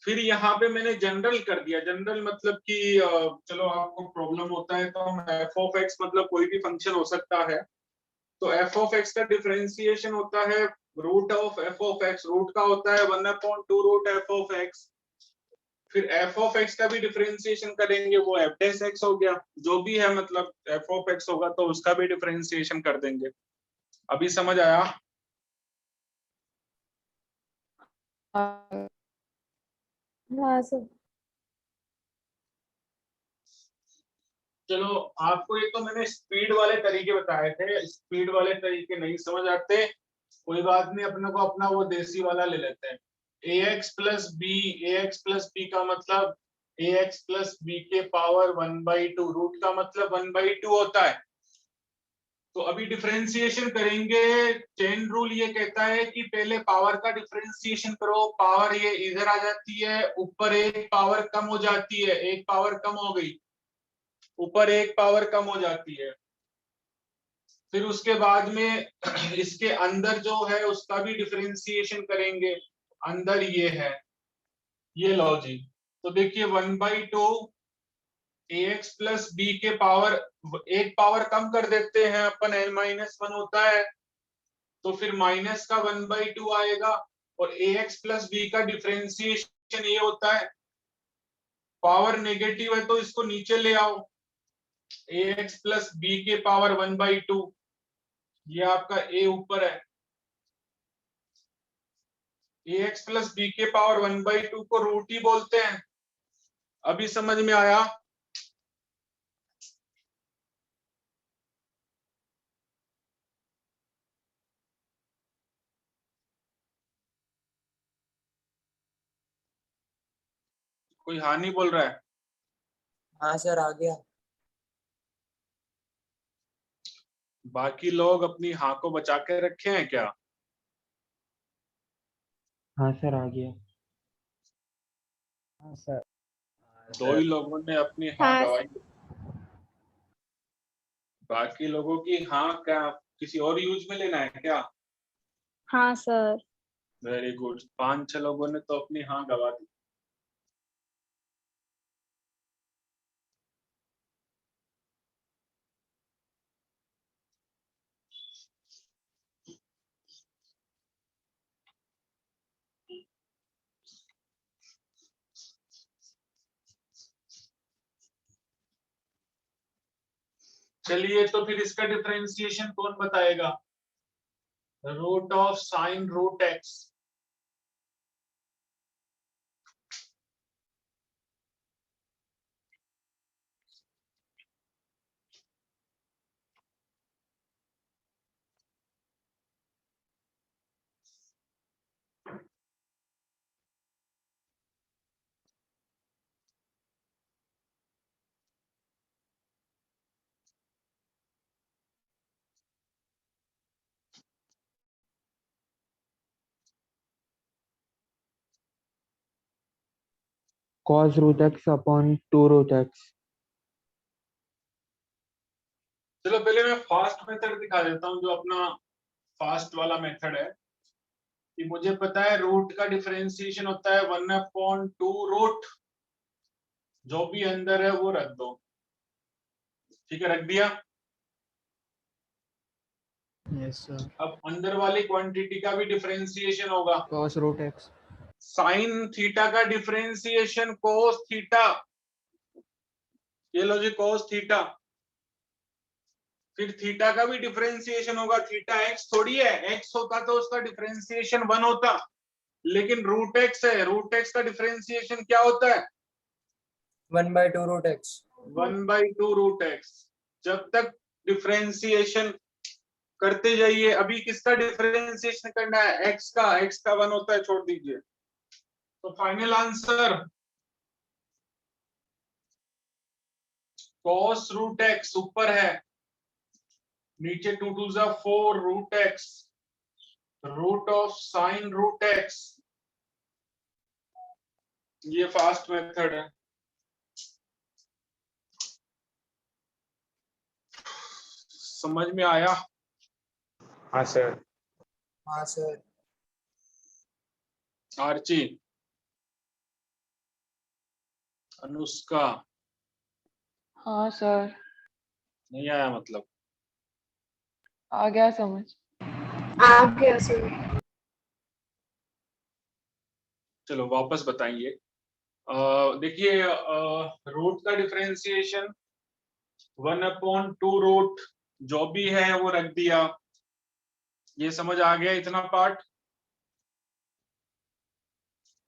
फिर यहाँ पे मैंने जनरल कर दिया। जनरल मतलब कि चलो आपको प्रॉब्लम होता है तो हम एफ ऑफ एक्स मतलब कोई भी फंक्शन हो सकता है। तो एफ ऑफ एक्स का डिफरेंशिएशन होता है root of f of x. Root का होता है 1/2 रूट एफ ऑफ एक्स। फिर एफ ऑफ एक्स का भी डिफरेंशिएशन करेंगे, वो एफ डैश एक्स हो गया, जो भी है मतलब एफ ऑफ एक्स होगा तो उसका भी डिफरेंशिएशन कर देंगे। अभी समझ आया? हाँ सर। चलो आपको एक तो मैंने स्पीड वाले तरीके बताए थे, स्पीड वाले तरीके नहीं समझ आते कोई बात नहीं, अपने को अपना वो देसी वाला ले लेते हैं। ax plus b, ax plus b का मतलब ax प्लस बी के पावर 1/2, रूट का मतलब 1/2 होता है। तो अभी डिफरेंशिएशन करेंगे, चेन रूल ये कहता है कि पहले पावर का डिफरेंशिएशन करो, पावर ये इधर आ जाती है, ऊपर एक पावर कम हो जाती है, एक पावर कम हो गई, ऊपर एक पावर कम हो जाती है। फिर उसके बाद में इसके अंदर जो है उसका भी डिफरेंशिएशन करेंगे, अंदर ये है, ये लो जी। तो देखिए 1/2 ax प्लस बी के पावर, एक पावर कम कर देते हैं अपन, n-1 होता है, तो फिर माइनस का 1/2 आएगा, और ax प्लस बी का डिफरेंशिएशन ये होता है, पावर नेगेटिव है तो इसको नीचे ले आओ, ax प्लस बी के पावर 1/2, ये आपका a ऊपर है, ax प्लस बी के पावर 1/2 को रूट ही बोलते हैं। अभी समझ में आया? कोई हाँ नहीं बोल रहा है? हाँ सर आ गया। बाकी लोग अपनी हाँ को बचा के रखे हैं क्या? हाँ सर आ गया। हाँ सर। दो ही लोगों ने अपनी हाँ हाँ गवाई, बाकी लोगों की हाँ क्या किसी और यूज में लेना है क्या? हाँ सर। वेरी गुड, 5-6 लोगों ने तो अपनी हाँ गवा दी। चलिए तो फिर इसका डिफरेंशिएशन कौन बताएगा? Root of sine root x, cos root x upon 2 root x। चलो पहले मैं फास्ट मेथड दिखा देता हूँ, जो अपना फास्ट वाला मेथड है कि मुझे पता है रूट का डिफरेंशिएशन होता है 1/2 रूट, जो भी अंदर है वो रख दो, ठीक है, रख दिया। Yes sir. अब अंदर वाली क्वांटिटी का भी डिफरेंशिएशन होगा, cos root x। Sine theta का डिफरेंशिएशन कोस थीटा, ये लो जी कोस थीटा। फिर थीटा का भी डिफरेंशिएशन होगा, थीटा एक्स थोड़ी है, एक्स होता तो उसका डिफरेंशिएशन 1 होता, लेकिन रूट एक्स है, रूट एक्स का डिफरेंशिएशन क्या होता है? 1/2 रूट एक्स। 1/2 root x. जब तक डिफरेंशिएशन करते जाइए, अभी किसका डिफरेंशिएशन करना है? एक्स का, एक्स का 1 होता है, छोड़ दीजिए। तो final answer cos root x ऊपर है, नीचे 2 2 जा 4 root x, root of sine root x, ये फास्ट मेथड है। समझ में आया? हाँ सर। हाँ सर। आर्ची, अनुष्का, हाँ सर नहीं आया मतलब? आ गया समझ। आ गया सर। चलो वापस बताइए। देखिए रूट का डिफरेंशिएशन 1/2 रूट जो भी है वो रख दिया। ये समझ आ गया इतना पार्ट।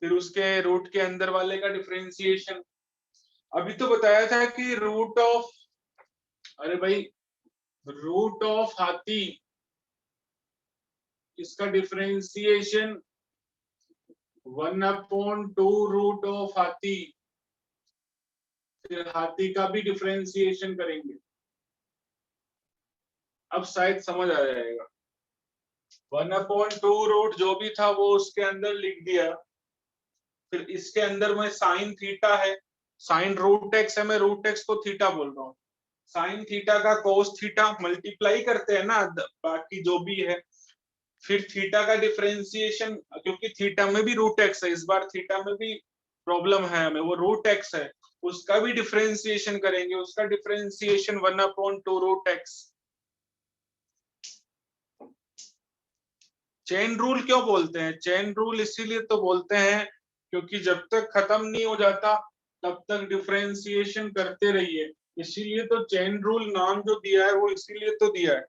फिर उसके रूट के अंदर वाले का डिफरेंशिएशन अभी तो बताया था कि रूट ऑफ, अरे भाई, रूट ऑफ हाथी, इसका डिफरेंशिएशन 1/2 रूट ऑफ हाथी। फिर हाथी का भी डिफरेंशिएशन करेंगे। अब शायद समझ आ जाएगा। 1/2 रूट जो भी था वो उसके अंदर लिख दिया। फिर इसके अंदर में साइन थीटा है, साइन रूट एक्स है, मैं रूट एक्स को थीटा बोल रहा हूँ। साइन थीटा का कोस थीटा मल्टीप्लाई करते हैं ना, बाकी जो भी है। फिर थीटा का डिफरेंशिएशन, क्योंकि थीटा में भी रूट एक्स है, इस बार थीटा में भी प्रॉब्लम है हमें, वो रूट एक्स है, उसका भी डिफरेंशिएशन करेंगे। उसका differentiation 1/2 root x. Chain rule क्यों बोलते हैं? चेन रूल इसीलिए तो बोलते हैं क्योंकि जब तक खत्म नहीं हो जाता तब तक डिफरेंशिएशन करते रहिए। इसीलिए तो चेन रूल नाम जो दिया है वो इसीलिए तो दिया है।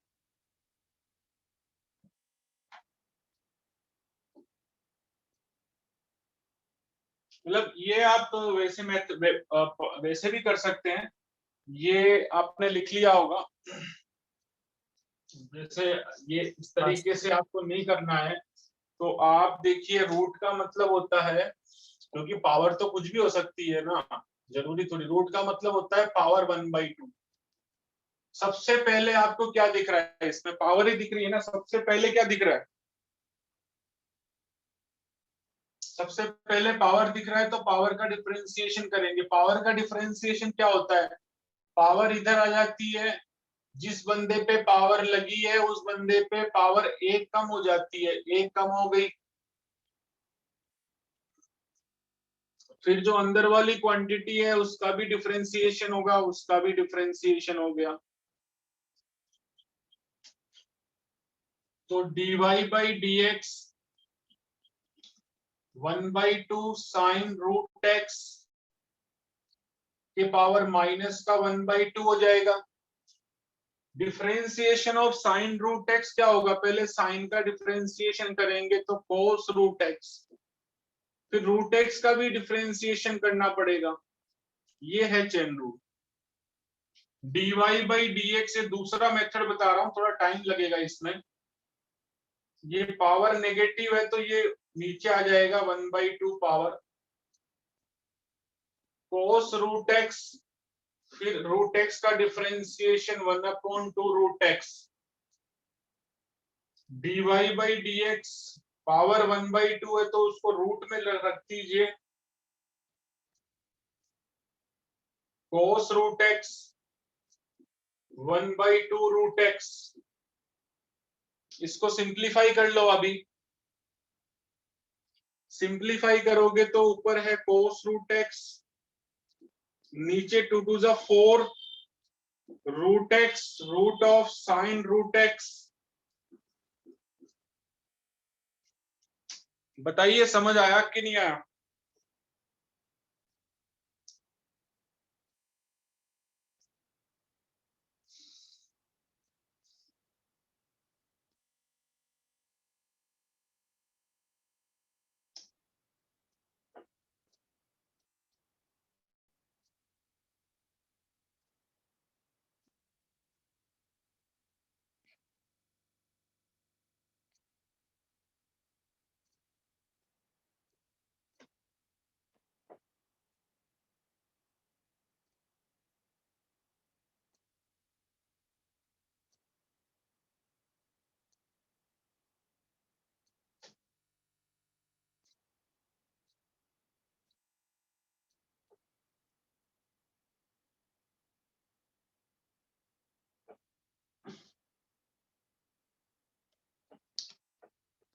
मतलब ये आप वैसे वैसे भी कर सकते हैं। ये आपने लिख लिया होगा। जैसे ये इस तरीके से आपको नहीं करना है तो आप देखिए, रूट का मतलब होता है, क्योंकि पावर तो कुछ भी हो सकती है ना, जरूरी थोड़ी। रूट का मतलब होता है पावर 1/2। सबसे पहले आपको क्या दिख रहा है? इसमें पावर ही दिख रही है ना। सबसे पहले क्या दिख रहा है? सबसे पहले पावर दिख रहा है तो पावर का डिफरेंशिएशन करेंगे। पावर का डिफरेंशिएशन क्या होता है? पावर इधर आ जाती है, जिस बंदे पे पावर लगी है उस बंदे पे पावर एक कम हो जाती है, एक कम हो गई। फिर जो अंदर वाली क्वांटिटी है उसका भी डिफरेंशिएशन होगा, उसका भी डिफरेंशिएशन हो गया। तो dy by d x 1/2 sine root x के पावर माइनस का 1/2 हो जाएगा। Differentiation of sine root x क्या होगा? पहले साइन का डिफरेंशिएशन करेंगे तो कोस रूट एक्स, फिर रूट एक्स का भी डिफरेंशिएशन करना पड़ेगा। ये है chain rule. dy by d x, ये दूसरा मेथड बता रहा हूं, थोड़ा टाइम लगेगा इसमें। ये पावर नेगेटिव है तो ये नीचे आ जाएगा 1/2 पावर कोस रूट एक्स, फिर रूट एक्स का differentiation 1/2 root x. dy by d x power 1/2 है तो उसको रूट में रख दीजिए, cos root x 1/2 root x. इसको सिंप्लीफाई कर लो। अभी सिंप्लीफाई करोगे तो ऊपर है कोस रूट एक्स, नीचे 2 टू ज़ा 4 root x root of sine root x. बताइए समझ आया कि नहीं आया?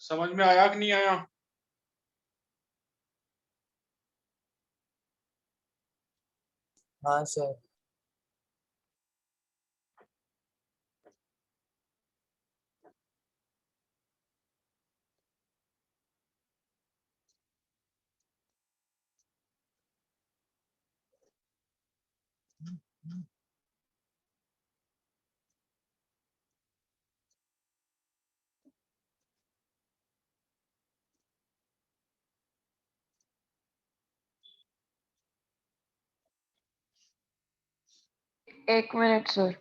समझ में आया कि नहीं आया? हाँ सर। एक मिनट सर।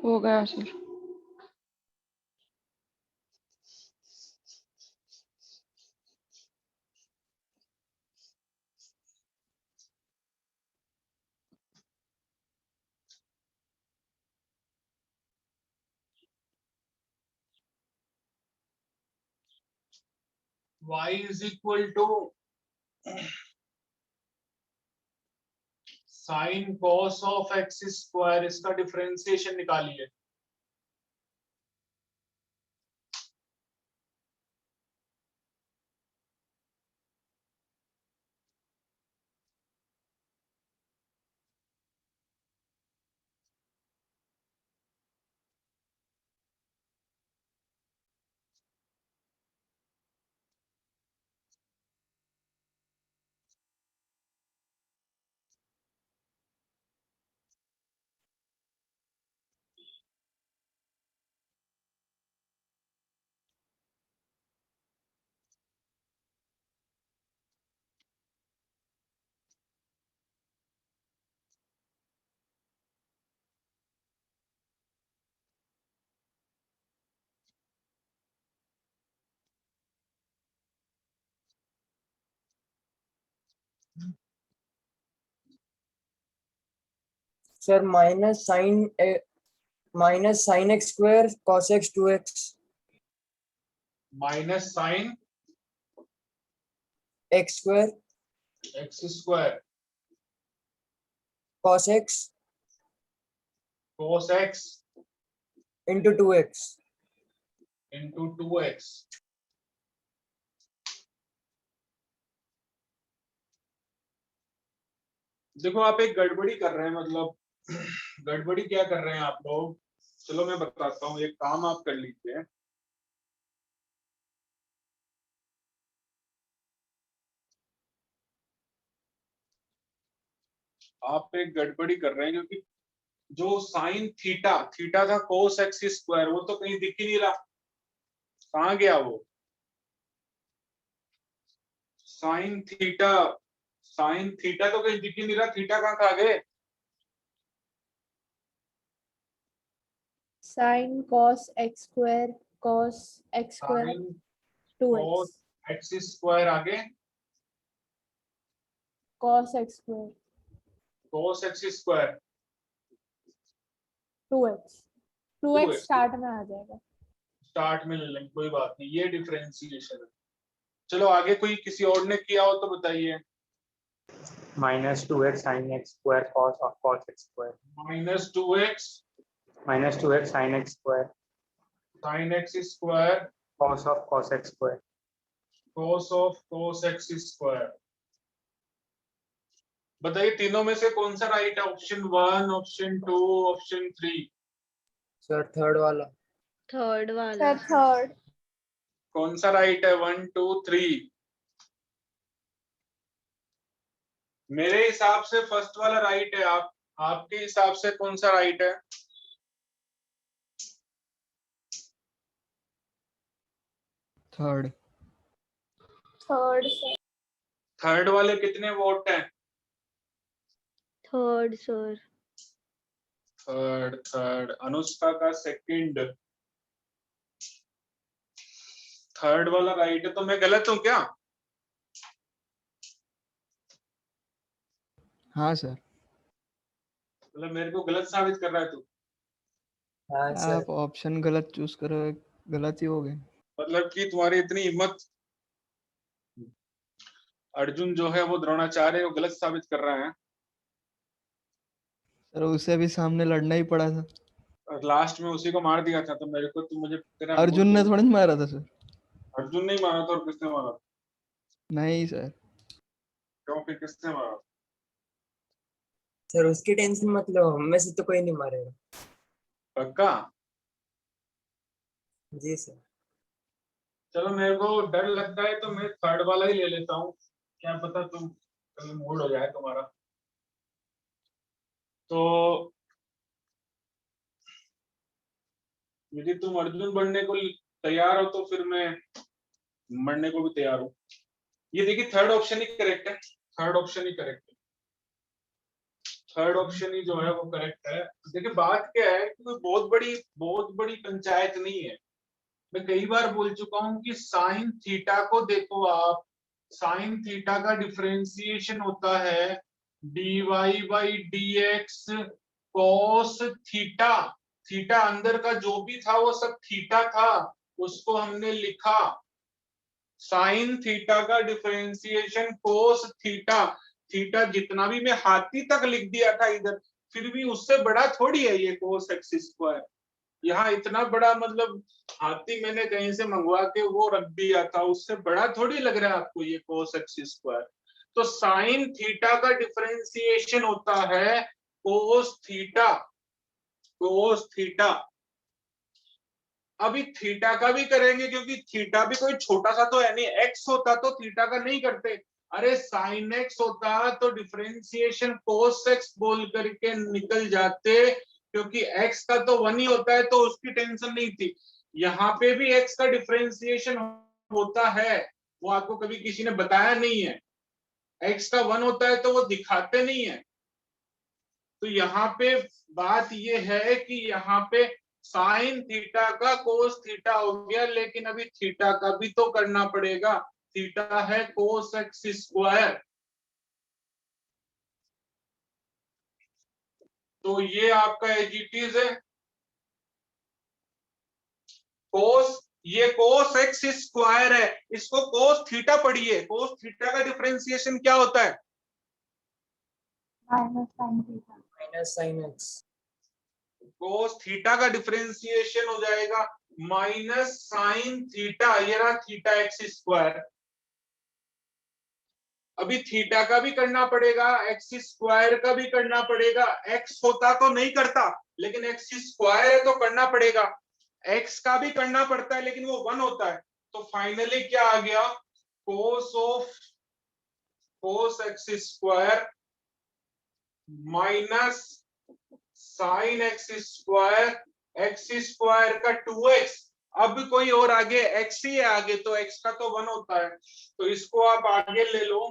हो गया sir. y is equal to sine cos of x square, इसका डिफरेंशिएशन निकालिए। Sir minus sine x square cos x 2x minus sine x square x square cos x cos x into 2x। into 2x। देखो आप एक गड़बड़ी कर रहे हैं, मतलब गड़बड़ी क्या कर रहे हैं आप लोग, चलो मैं बताता हूँ। एक काम आप कर लीजिए, आप एक गड़बड़ी कर रहे हैं, क्योंकि जो साइन थीटा थीटा था कोस एक्स स्क्वायर, वो तो कहीं दिख ही नहीं रहा, कहाँ गया वो साइन थीटा? साइन थीटा तो कहीं दिख ही नहीं रहा, थीटा कहाँ खा गए? Sine cos x square cos x square sine 2x cos x square आगे cos x square cos x square 2x 2x 2x start में आ जाएगा। स्टार्ट में ले लेंगे, कोई बात नहीं, ये डिफरेंशिएशन है। चलो आगे कोई किसी और ने किया हो तो बताइए। -2x sin x square cos of cos x square -2x -2x sin x square sin x square cos of cos x square cos of cos x square. बताइए तीनों में से कौन सा राइट है? Option 1, option 2, option 3? Sir third वाला। Third वाला sir third. कौन सा राइट है? 1, 2, 3? मेरे हिसाब से फर्स्ट वाला राइट है। आप आपके हिसाब से कौन सा राइट है? थर्ड। Third sir. थर्ड वाले कितने वोट हैं? Third sir. Third third Anushka का सेकंड, थर्ड वाला राइट है, तो मैं गलत हूं क्या? हाँ सर। मतलब मेरे को गलत साबित कर रहा है तू? हाँ सर। आप ऑप्शन गलत चूज करो, गलत ही हो गए। मतलब कि तुम्हारी इतनी हिम्मत, अर्जुन जो है वो द्रोणाचार्य को गलत साबित कर रहा है। सर उसे भी सामने लड़ना ही पड़ा था। और लास्ट में उसी को मार दिया था, तो मेरे को, तू मुझे तेरा अर्जुन ने थोड़ी ना मारा था सर। अर्जुन नहीं मारा था, और किसने मारा? नहीं सर। क्यों, फिर किसने मारा? सर उसकी टेंशन मत लो, हम में से तो कोई नहीं मारेगा। पक्का? जी सर। चलो, मेरे को डर लगता है तो मैं थर्ड वाला ही ले लेता हूँ। क्या पता तुम कभी मूड हो जाए तुम्हारा। तो यदि तुम अर्जुन बनने को तैयार हो तो फिर मैं मरने को भी तैयार हूँ। ये देखिए, थर्ड ऑप्शन ही करेक्ट है। थर्ड ऑप्शन ही करेक्ट है। थर्ड ऑप्शन ही जो है वो करेक्ट है। देखिए, बात क्या है कि कोई बहुत बड़ी पंचायत नहीं है। मैं कई बार बोल चुका हूं कि साइन थीटा को देखो आप, साइन थीटा का डिफरेंशिएशन होता है dy by d x cos theta. Theta अंदर का जो भी था वो सब थीटा था, उसको हमने लिखा साइन थीटा का डिफरेंशिएशन कोस थीटा। थीटा जितना भी मैं हाथी तक लिख दिया था इधर, फिर भी उससे बड़ा थोड़ी है ये कोस एक्स स्क्वायर। यहाँ इतना बड़ा, मतलब हाथी मैंने कहीं से मंगवा के वो रख दिया था, उससे बड़ा थोड़ी लग रहा है आपको ये कोस एक्स स्क्वायर। तो साइन थीटा का डिफरेंशिएशन होता है कोस थीटा। Cos theta. अभी थीटा का भी करेंगे, क्योंकि थीटा भी कोई छोटा सा तो है नहीं। एक्स होता तो थीटा का नहीं करते। अरे साइन एक्स होता तो डिफरेंशिएशन कोस एक्स बोल करके निकल जाते, क्योंकि एक्स का तो वन ही होता है, तो उसकी टेंशन नहीं थी। यहाँ पे भी एक्स का डिफरेंशिएशन होता है, वो आपको कभी किसी ने बताया नहीं है। एक्स का वन होता है तो वो दिखाते नहीं है। तो यहाँ पे बात ये है कि यहाँ पे साइन थीटा का कोस थीटा हो गया, लेकिन अभी थीटा का भी तो करना पड़ेगा। थीटा है कोस एक्स स्क्वायर। तो ये आपका एजिटीज है कोस, ये कोस एक्स स्क्वायर है, इसको कोस थीटा पढ़िए। कोस थीटा का डिफरेंशिएशन क्या होता है? Minus sine theta. Minus sine x. Cos theta का डिफरेंशिएशन हो जाएगा माइनस साइन थीटा, ये रहा थीटा एक्स स्क्वायर। अभी थीटा का भी करना पड़ेगा, एक्स स्क्वायर का भी करना पड़ेगा। एक्स होता तो नहीं करता, लेकिन एक्स स्क्वायर है तो करना पड़ेगा। एक्स का भी करना पड़ता है, लेकिन वो वन होता है। तो फाइनली क्या आ गया? Cos of cos x square minus sine x square, x square का 2x। अब कोई और आगे x ही है आगे, तो x का तो वन होता है, तो इसको आप आगे ले लो।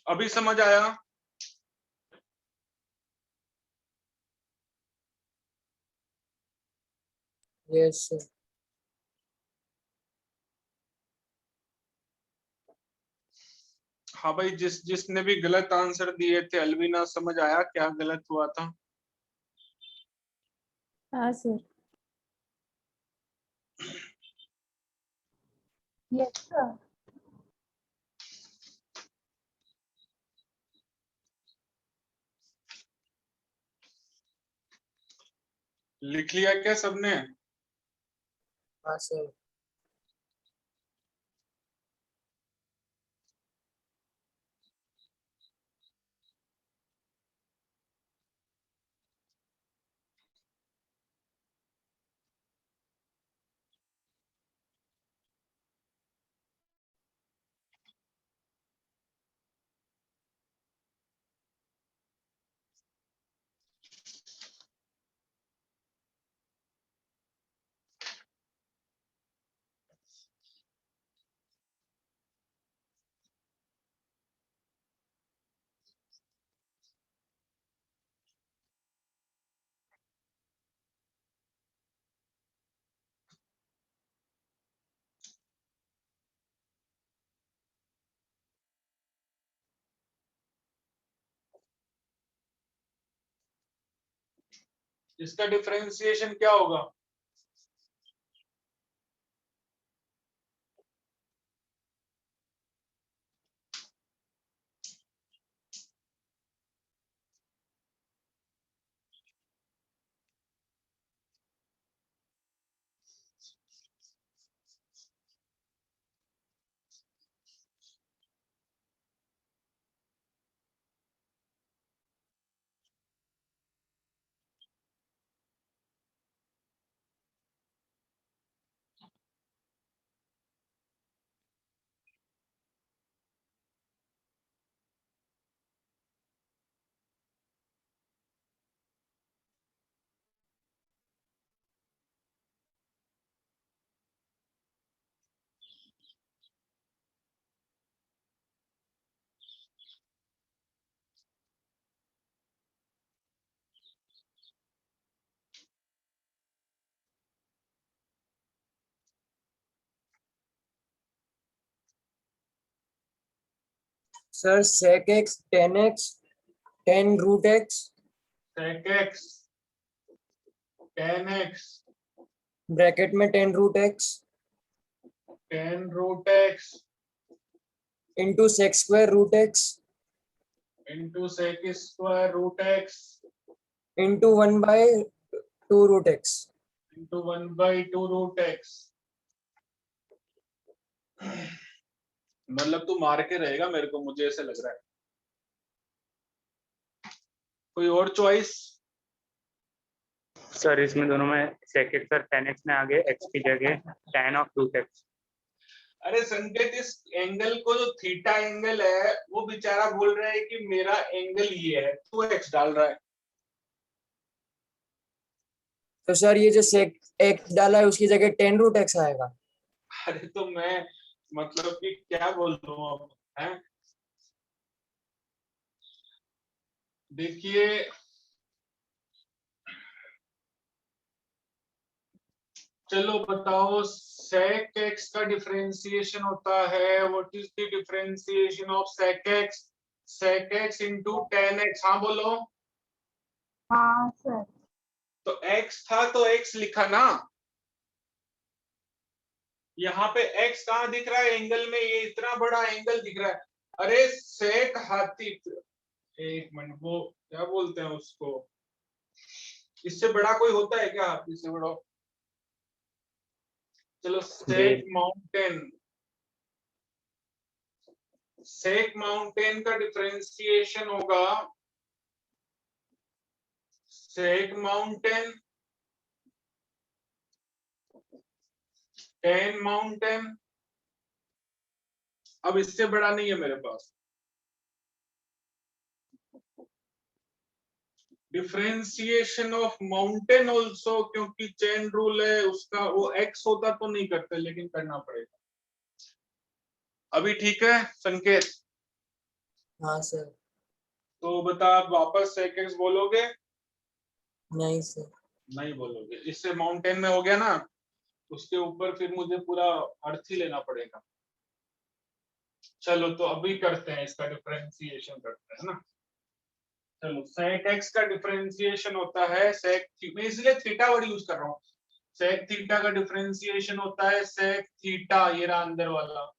अभी समझ आया? Yes sir. हाँ भाई, जिसने भी गलत आंसर दिए थे, अलविना, समझ आया क्या गलत हुआ था? हाँ सर। Yes sir. लिख लिया क्या सबने? हाँ सर। इसका डिफरेंशिएशन क्या होगा? Sir sec x tan x 10 root x sec x tan x bracket में 10 root x tan root x into sec square root x into sec square root x into 1 by 2 root x. into 1 by 2 root x. मतलब तू मार के रहेगा मेरे को, मुझे ऐसे लग रहा है। कोई और चॉइस? सर इसमें दोनों में sec x और tan x में आगे x की जगह tan of root x। अरे संकेत, इस एंगल को जो थीटा एंगल है वो बेचारा बोल रहा है कि मेरा एंगल ये है, तू x डाल रहा है। तो सर ये जो sec x डाला है उसकी जगह 10 root x आएगा। अरे तो मैं मतलब कि क्या बोल रहा हूँ अब, है? देखिए चलो बताओ, sec x का डिफरेंशिएशन होता है, what is the differentiation of sec x? sec x into tan x। हाँ बोलो। हाँ सर। तो x था तो x लिखा ना, यहाँ पे x कहाँ दिख रहा है एंगल में? ये इतना बड़ा एंगल दिख रहा है। अरे सेक हाथी, एक मिनट, वो क्या बोलते हैं उसको, इससे बड़ा कोई होता है क्या हाथी से बड़ा? चलो सेक माउंटेन, सेक माउंटेन का डिफरेंशिएशन होगा सेक माउंटेन tan माउंटेन। अब इससे बड़ा नहीं है मेरे पास। डिफरेंशिएशन ऑफ माउंटेन ऑल्सो, क्योंकि चेन रूल है उसका, वो x होता तो नहीं करते, लेकिन करना पड़ेगा। अभी ठीक है संकेत? हाँ सर। तो बता, आप वापस sec x बोलोगे? नहीं सर। नहीं बोलोगे, इससे माउंटेन में हो गया ना, उसके ऊपर फिर मुझे पूरा अर्थ ही लेना पड़ेगा। चलो तो अभी करते हैं, इसका डिफरेंशिएशन करते हैं ना। चलो sec x का डिफरेंशिएशन होता है sec, मैं इसलिए थीटा वर्ड यूज कर रहा हूँ। sec थीटा का डिफरेंशिएशन होता है sec थीटा, ये रहा अंदर वाला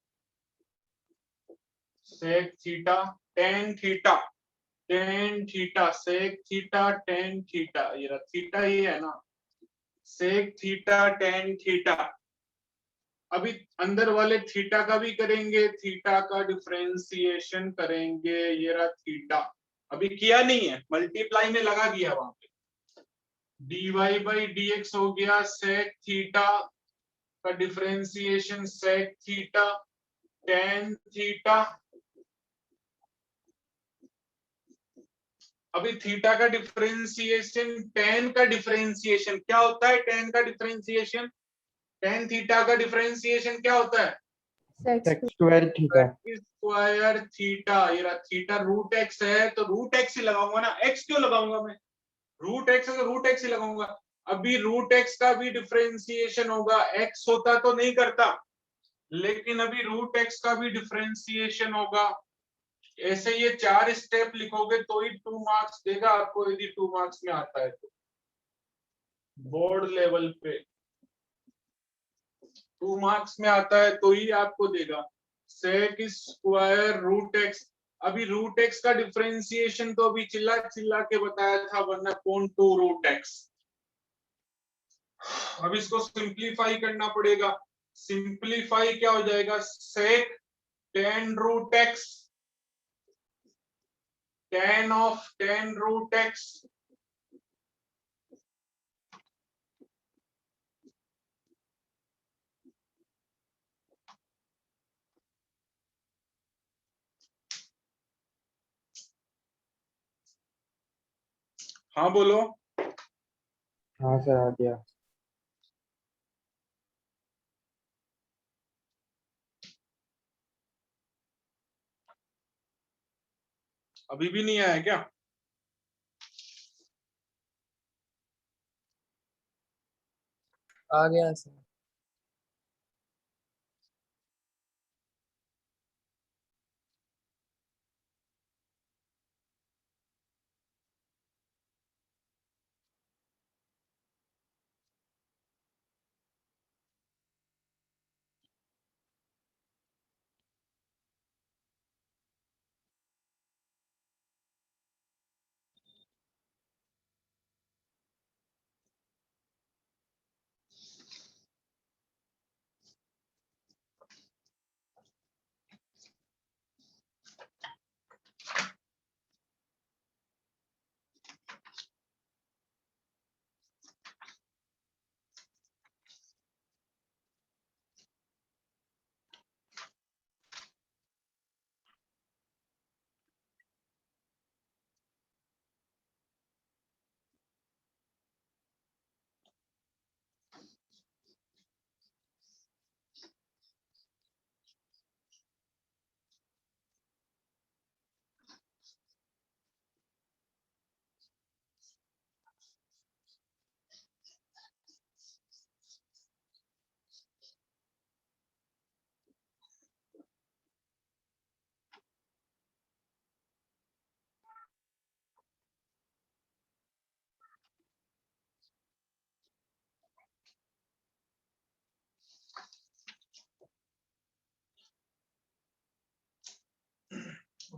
sec theta tan theta, tan theta sec theta tan theta, ये रहा थीटा, ये है ना sec थीटा tan थीटा। अभी अंदर वाले थीटा का भी करेंगे, थीटा का डिफरेंशिएशन करेंगे, ये रहा थीटा। अभी किया नहीं है, मल्टीप्लाई में लगा दिया वहां पे। dy बाई dx हो गया sec थीटा का differentiation sec theta tan theta. अभी थीटा का डिफरेंशिएशन, tan का डिफरेंशिएशन क्या होता है? tan का डिफरेंशिएशन, tan थीटा का डिफरेंशिएशन क्या होता है? sec square theta. Square theta, ये रहा थीटा रूट एक्स है तो रूट एक्स ही लगाऊंगा ना, एक्स क्यों लगाऊंगा मैं? रूट एक्स है तो रूट एक्स ही लगाऊंगा। अभी रूट एक्स का भी डिफरेंशिएशन होगा, एक्स होता तो नहीं करता, लेकिन अभी रूट एक्स का भी डिफरेंशिएशन होगा। ऐसे ये 4 स्टेप लिखोगे तो ही 2 मार्क्स देगा आपको, यदि 2 मार्क्स में आता है तो। बोर्ड लेवल पे 2 मार्क्स में आता है तो ही आपको देगा। सेक स्क्वायर रूट एक्स, अभी रूट एक्स का डिफरेंशिएशन तो अभी चिल्ला चिल्ला के बताया था 1/2 रूट एक्स। अब इसको सिंप्लीफाई करना पड़ेगा। सिंप्लीफाई क्या हो जाएगा, sec tan root x, tan of tan root x हाँ बोलो। हाँ सर आ गया। अभी भी नहीं आया क्या? आ गया sir.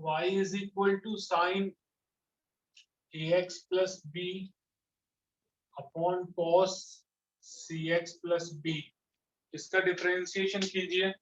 y is equal to sin ax plus b upon cos cx plus b, इसका डिफरेंशिएशन कीजिए।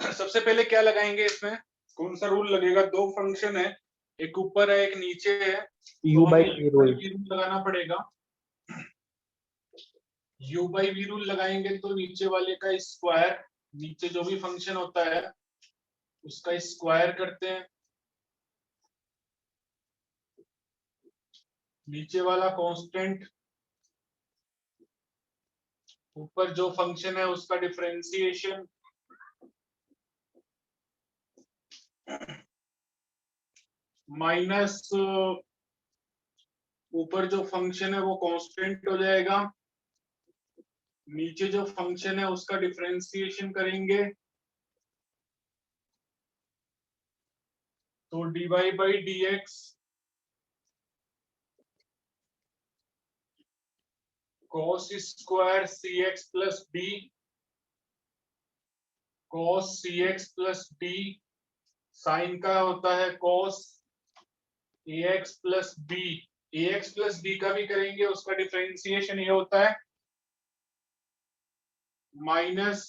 सबसे पहले क्या लगाएंगे इसमें, कौन सा रूल लगेगा? दो फंक्शन है, एक ऊपर है एक नीचे है, U by हमें V rule। v रूल लगाना पड़ेगा। u by v रूल लगाएंगे तो नीचे वाले का स्क्वायर, नीचे जो भी फंक्शन होता है उसका स्क्वायर करते हैं, नीचे वाला कांस्टेंट, ऊपर जो फंक्शन है उसका डिफरेंशिएशन, माइनस ऊपर जो फंक्शन है वो कांस्टेंट हो जाएगा, नीचे जो फंक्शन है उसका डिफरेंशिएशन करेंगे तो dy by dx cos square cx plus d cos cx plus d sine का होता है cos ax plus b, ax plus b का भी करेंगे, उसका डिफरेंशिएशन ये होता है minus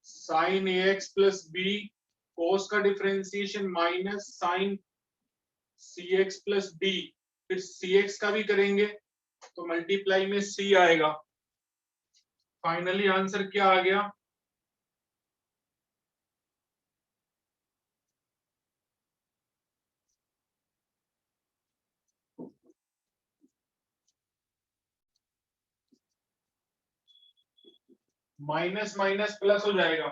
sine ax plus b, cos का differentiation minus sine cx plus d, फिर cx का भी करेंगे तो मल्टीप्लाई में c आएगा। फाइनली आंसर क्या आ गया? माइनस माइनस प्लस हो जाएगा।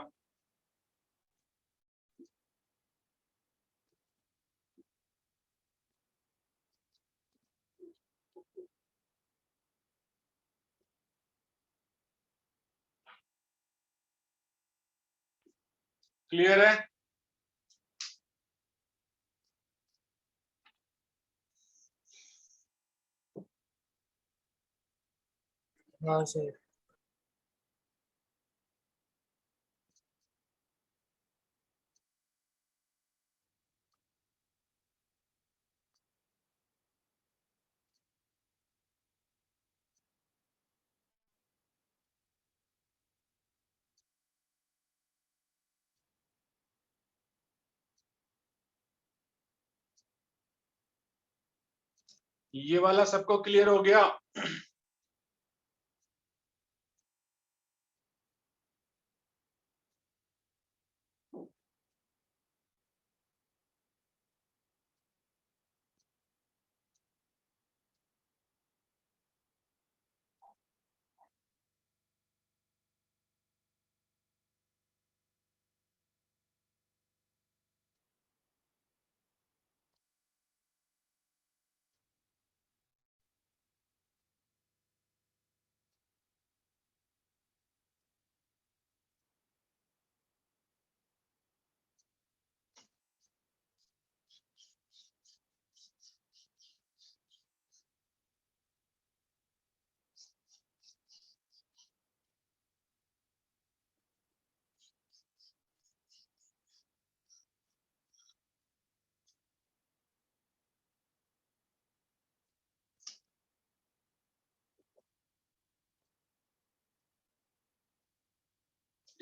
क्लियर है? हाँ सर। ये वाला सबको क्लियर हो गया?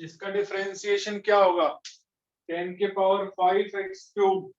इसका डिफरेंशिएशन क्या होगा? 10 के पावर 5 एक्स क्यूब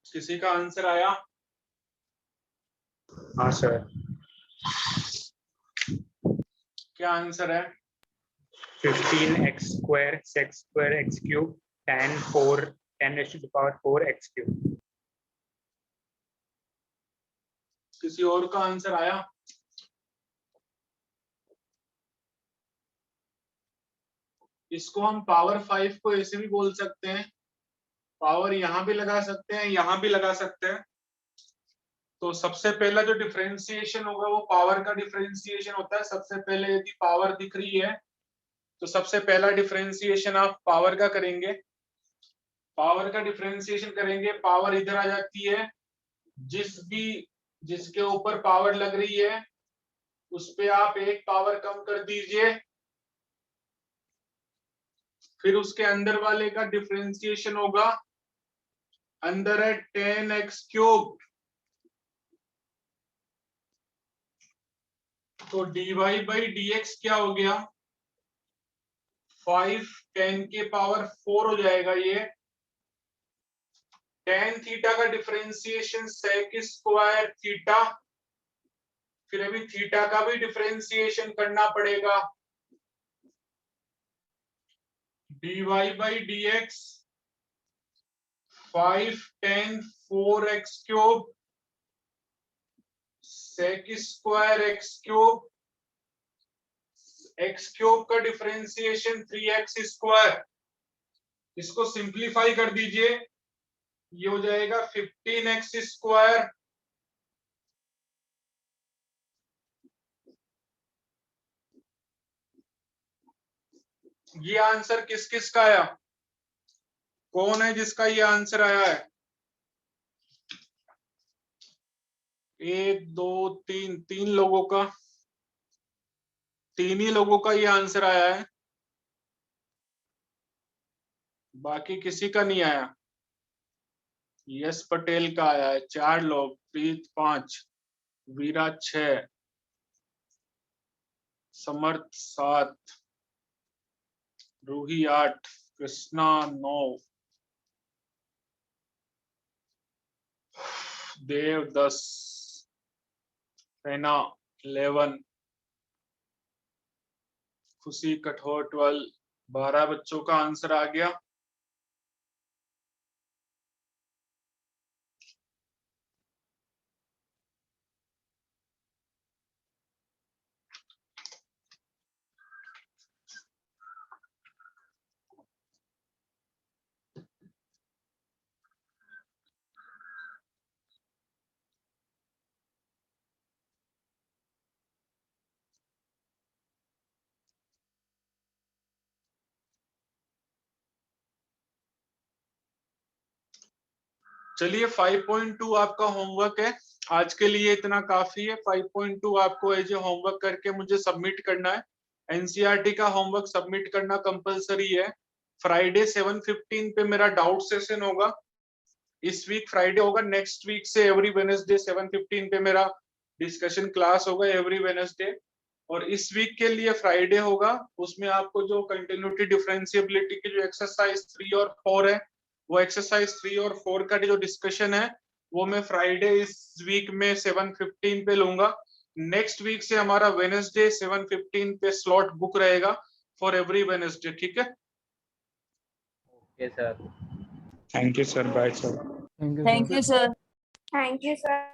किसी का आंसर आया? हाँ सर। क्या आंसर है? 15x square sec square x cube tan 4 10 raised to the power 4 x cube. किसी और का आंसर आया? इसको हम पावर 5 को ऐसे भी बोल सकते हैं, पावर यहां भी लगा सकते हैं, यहां भी लगा सकते हैं। तो सबसे पहला जो डिफरेंशिएशन होगा वो पावर का डिफरेंशिएशन होता है। सबसे पहले यदि पावर दिख रही है तो सबसे पहला डिफरेंशिएशन आप पावर का करेंगे, पावर का डिफरेंशिएशन करेंगे, पावर इधर आ जाती है, जिसके ऊपर पावर लग रही है उस पे आप एक पावर कम कर दीजिए, फिर उसके अंदर वाले का डिफरेंशिएशन होगा, अंदर है 10x क्यूब, तो dy बाई dx क्या हो गया? 5 10 के पावर 4 हो जाएगा ये। tan थीटा का डिफरेंशिएशन sec स्क्वायर थीटा, फिर अभी थीटा का भी डिफरेंशिएशन करना पड़ेगा। dy by dx 5 tan 4x cube sec square x cube, x cube का डिफरेंशिएशन 3x स्क्वायर। इसको सिंप्लीफाई कर दीजिए, ये हो जाएगा 15x स्क्वायर ये आंसर किस किस का आया? कौन है जिसका ये आंसर आया है? 1 2 3 3 लोगों का, 3 ही लोगों का ये आंसर आया है, बाकी किसी का नहीं आया। यश पटेल का आया है 4 लोग, प्रीत 5, वीरा 6, समर्थ 7, रूही 8, कृष्णा 9, देव 10, रैना 11, खुशी कठोर 12, 12 बच्चों का आंसर आ गया। चलिए 5.2 आपका होमवर्क है, आज के लिए इतना काफी है। 5.2 आपको एज ए होमवर्क करके मुझे सबमिट करना है। एनसीईआरटी का होमवर्क सबमिट करना कंपलसरी है। फ्राइडे 7:15 पे मेरा डाउट सेशन होगा। इस वीक फ्राइडे होगा, नेक्स्ट वीक से एवरी वेडनेसडे 7:15 पे मेरा डिस्कशन क्लास होगा एवरी वेडनेसडे। और इस वीक के लिए फ्राइडे होगा, उसमें आपको जो कंटिन्यूटी डिफरेंशिएबिलिटी की जो एक्सरसाइज 3 और 4 है, वो एक्सरसाइज 3 और 4 का जो डिस्कशन है वो मैं फ्राइडे इस वीक में 7:15 पे लूंगा। नेक्स्ट वीक से हमारा वेडनेसडे 7:15 पे स्लॉट बुक रहेगा फॉर एवरी वेडनेसडे, ठीक है? Okay sir, thank you sir, bye sir. Thank you, sir. Thank you, sir. Thank you, sir.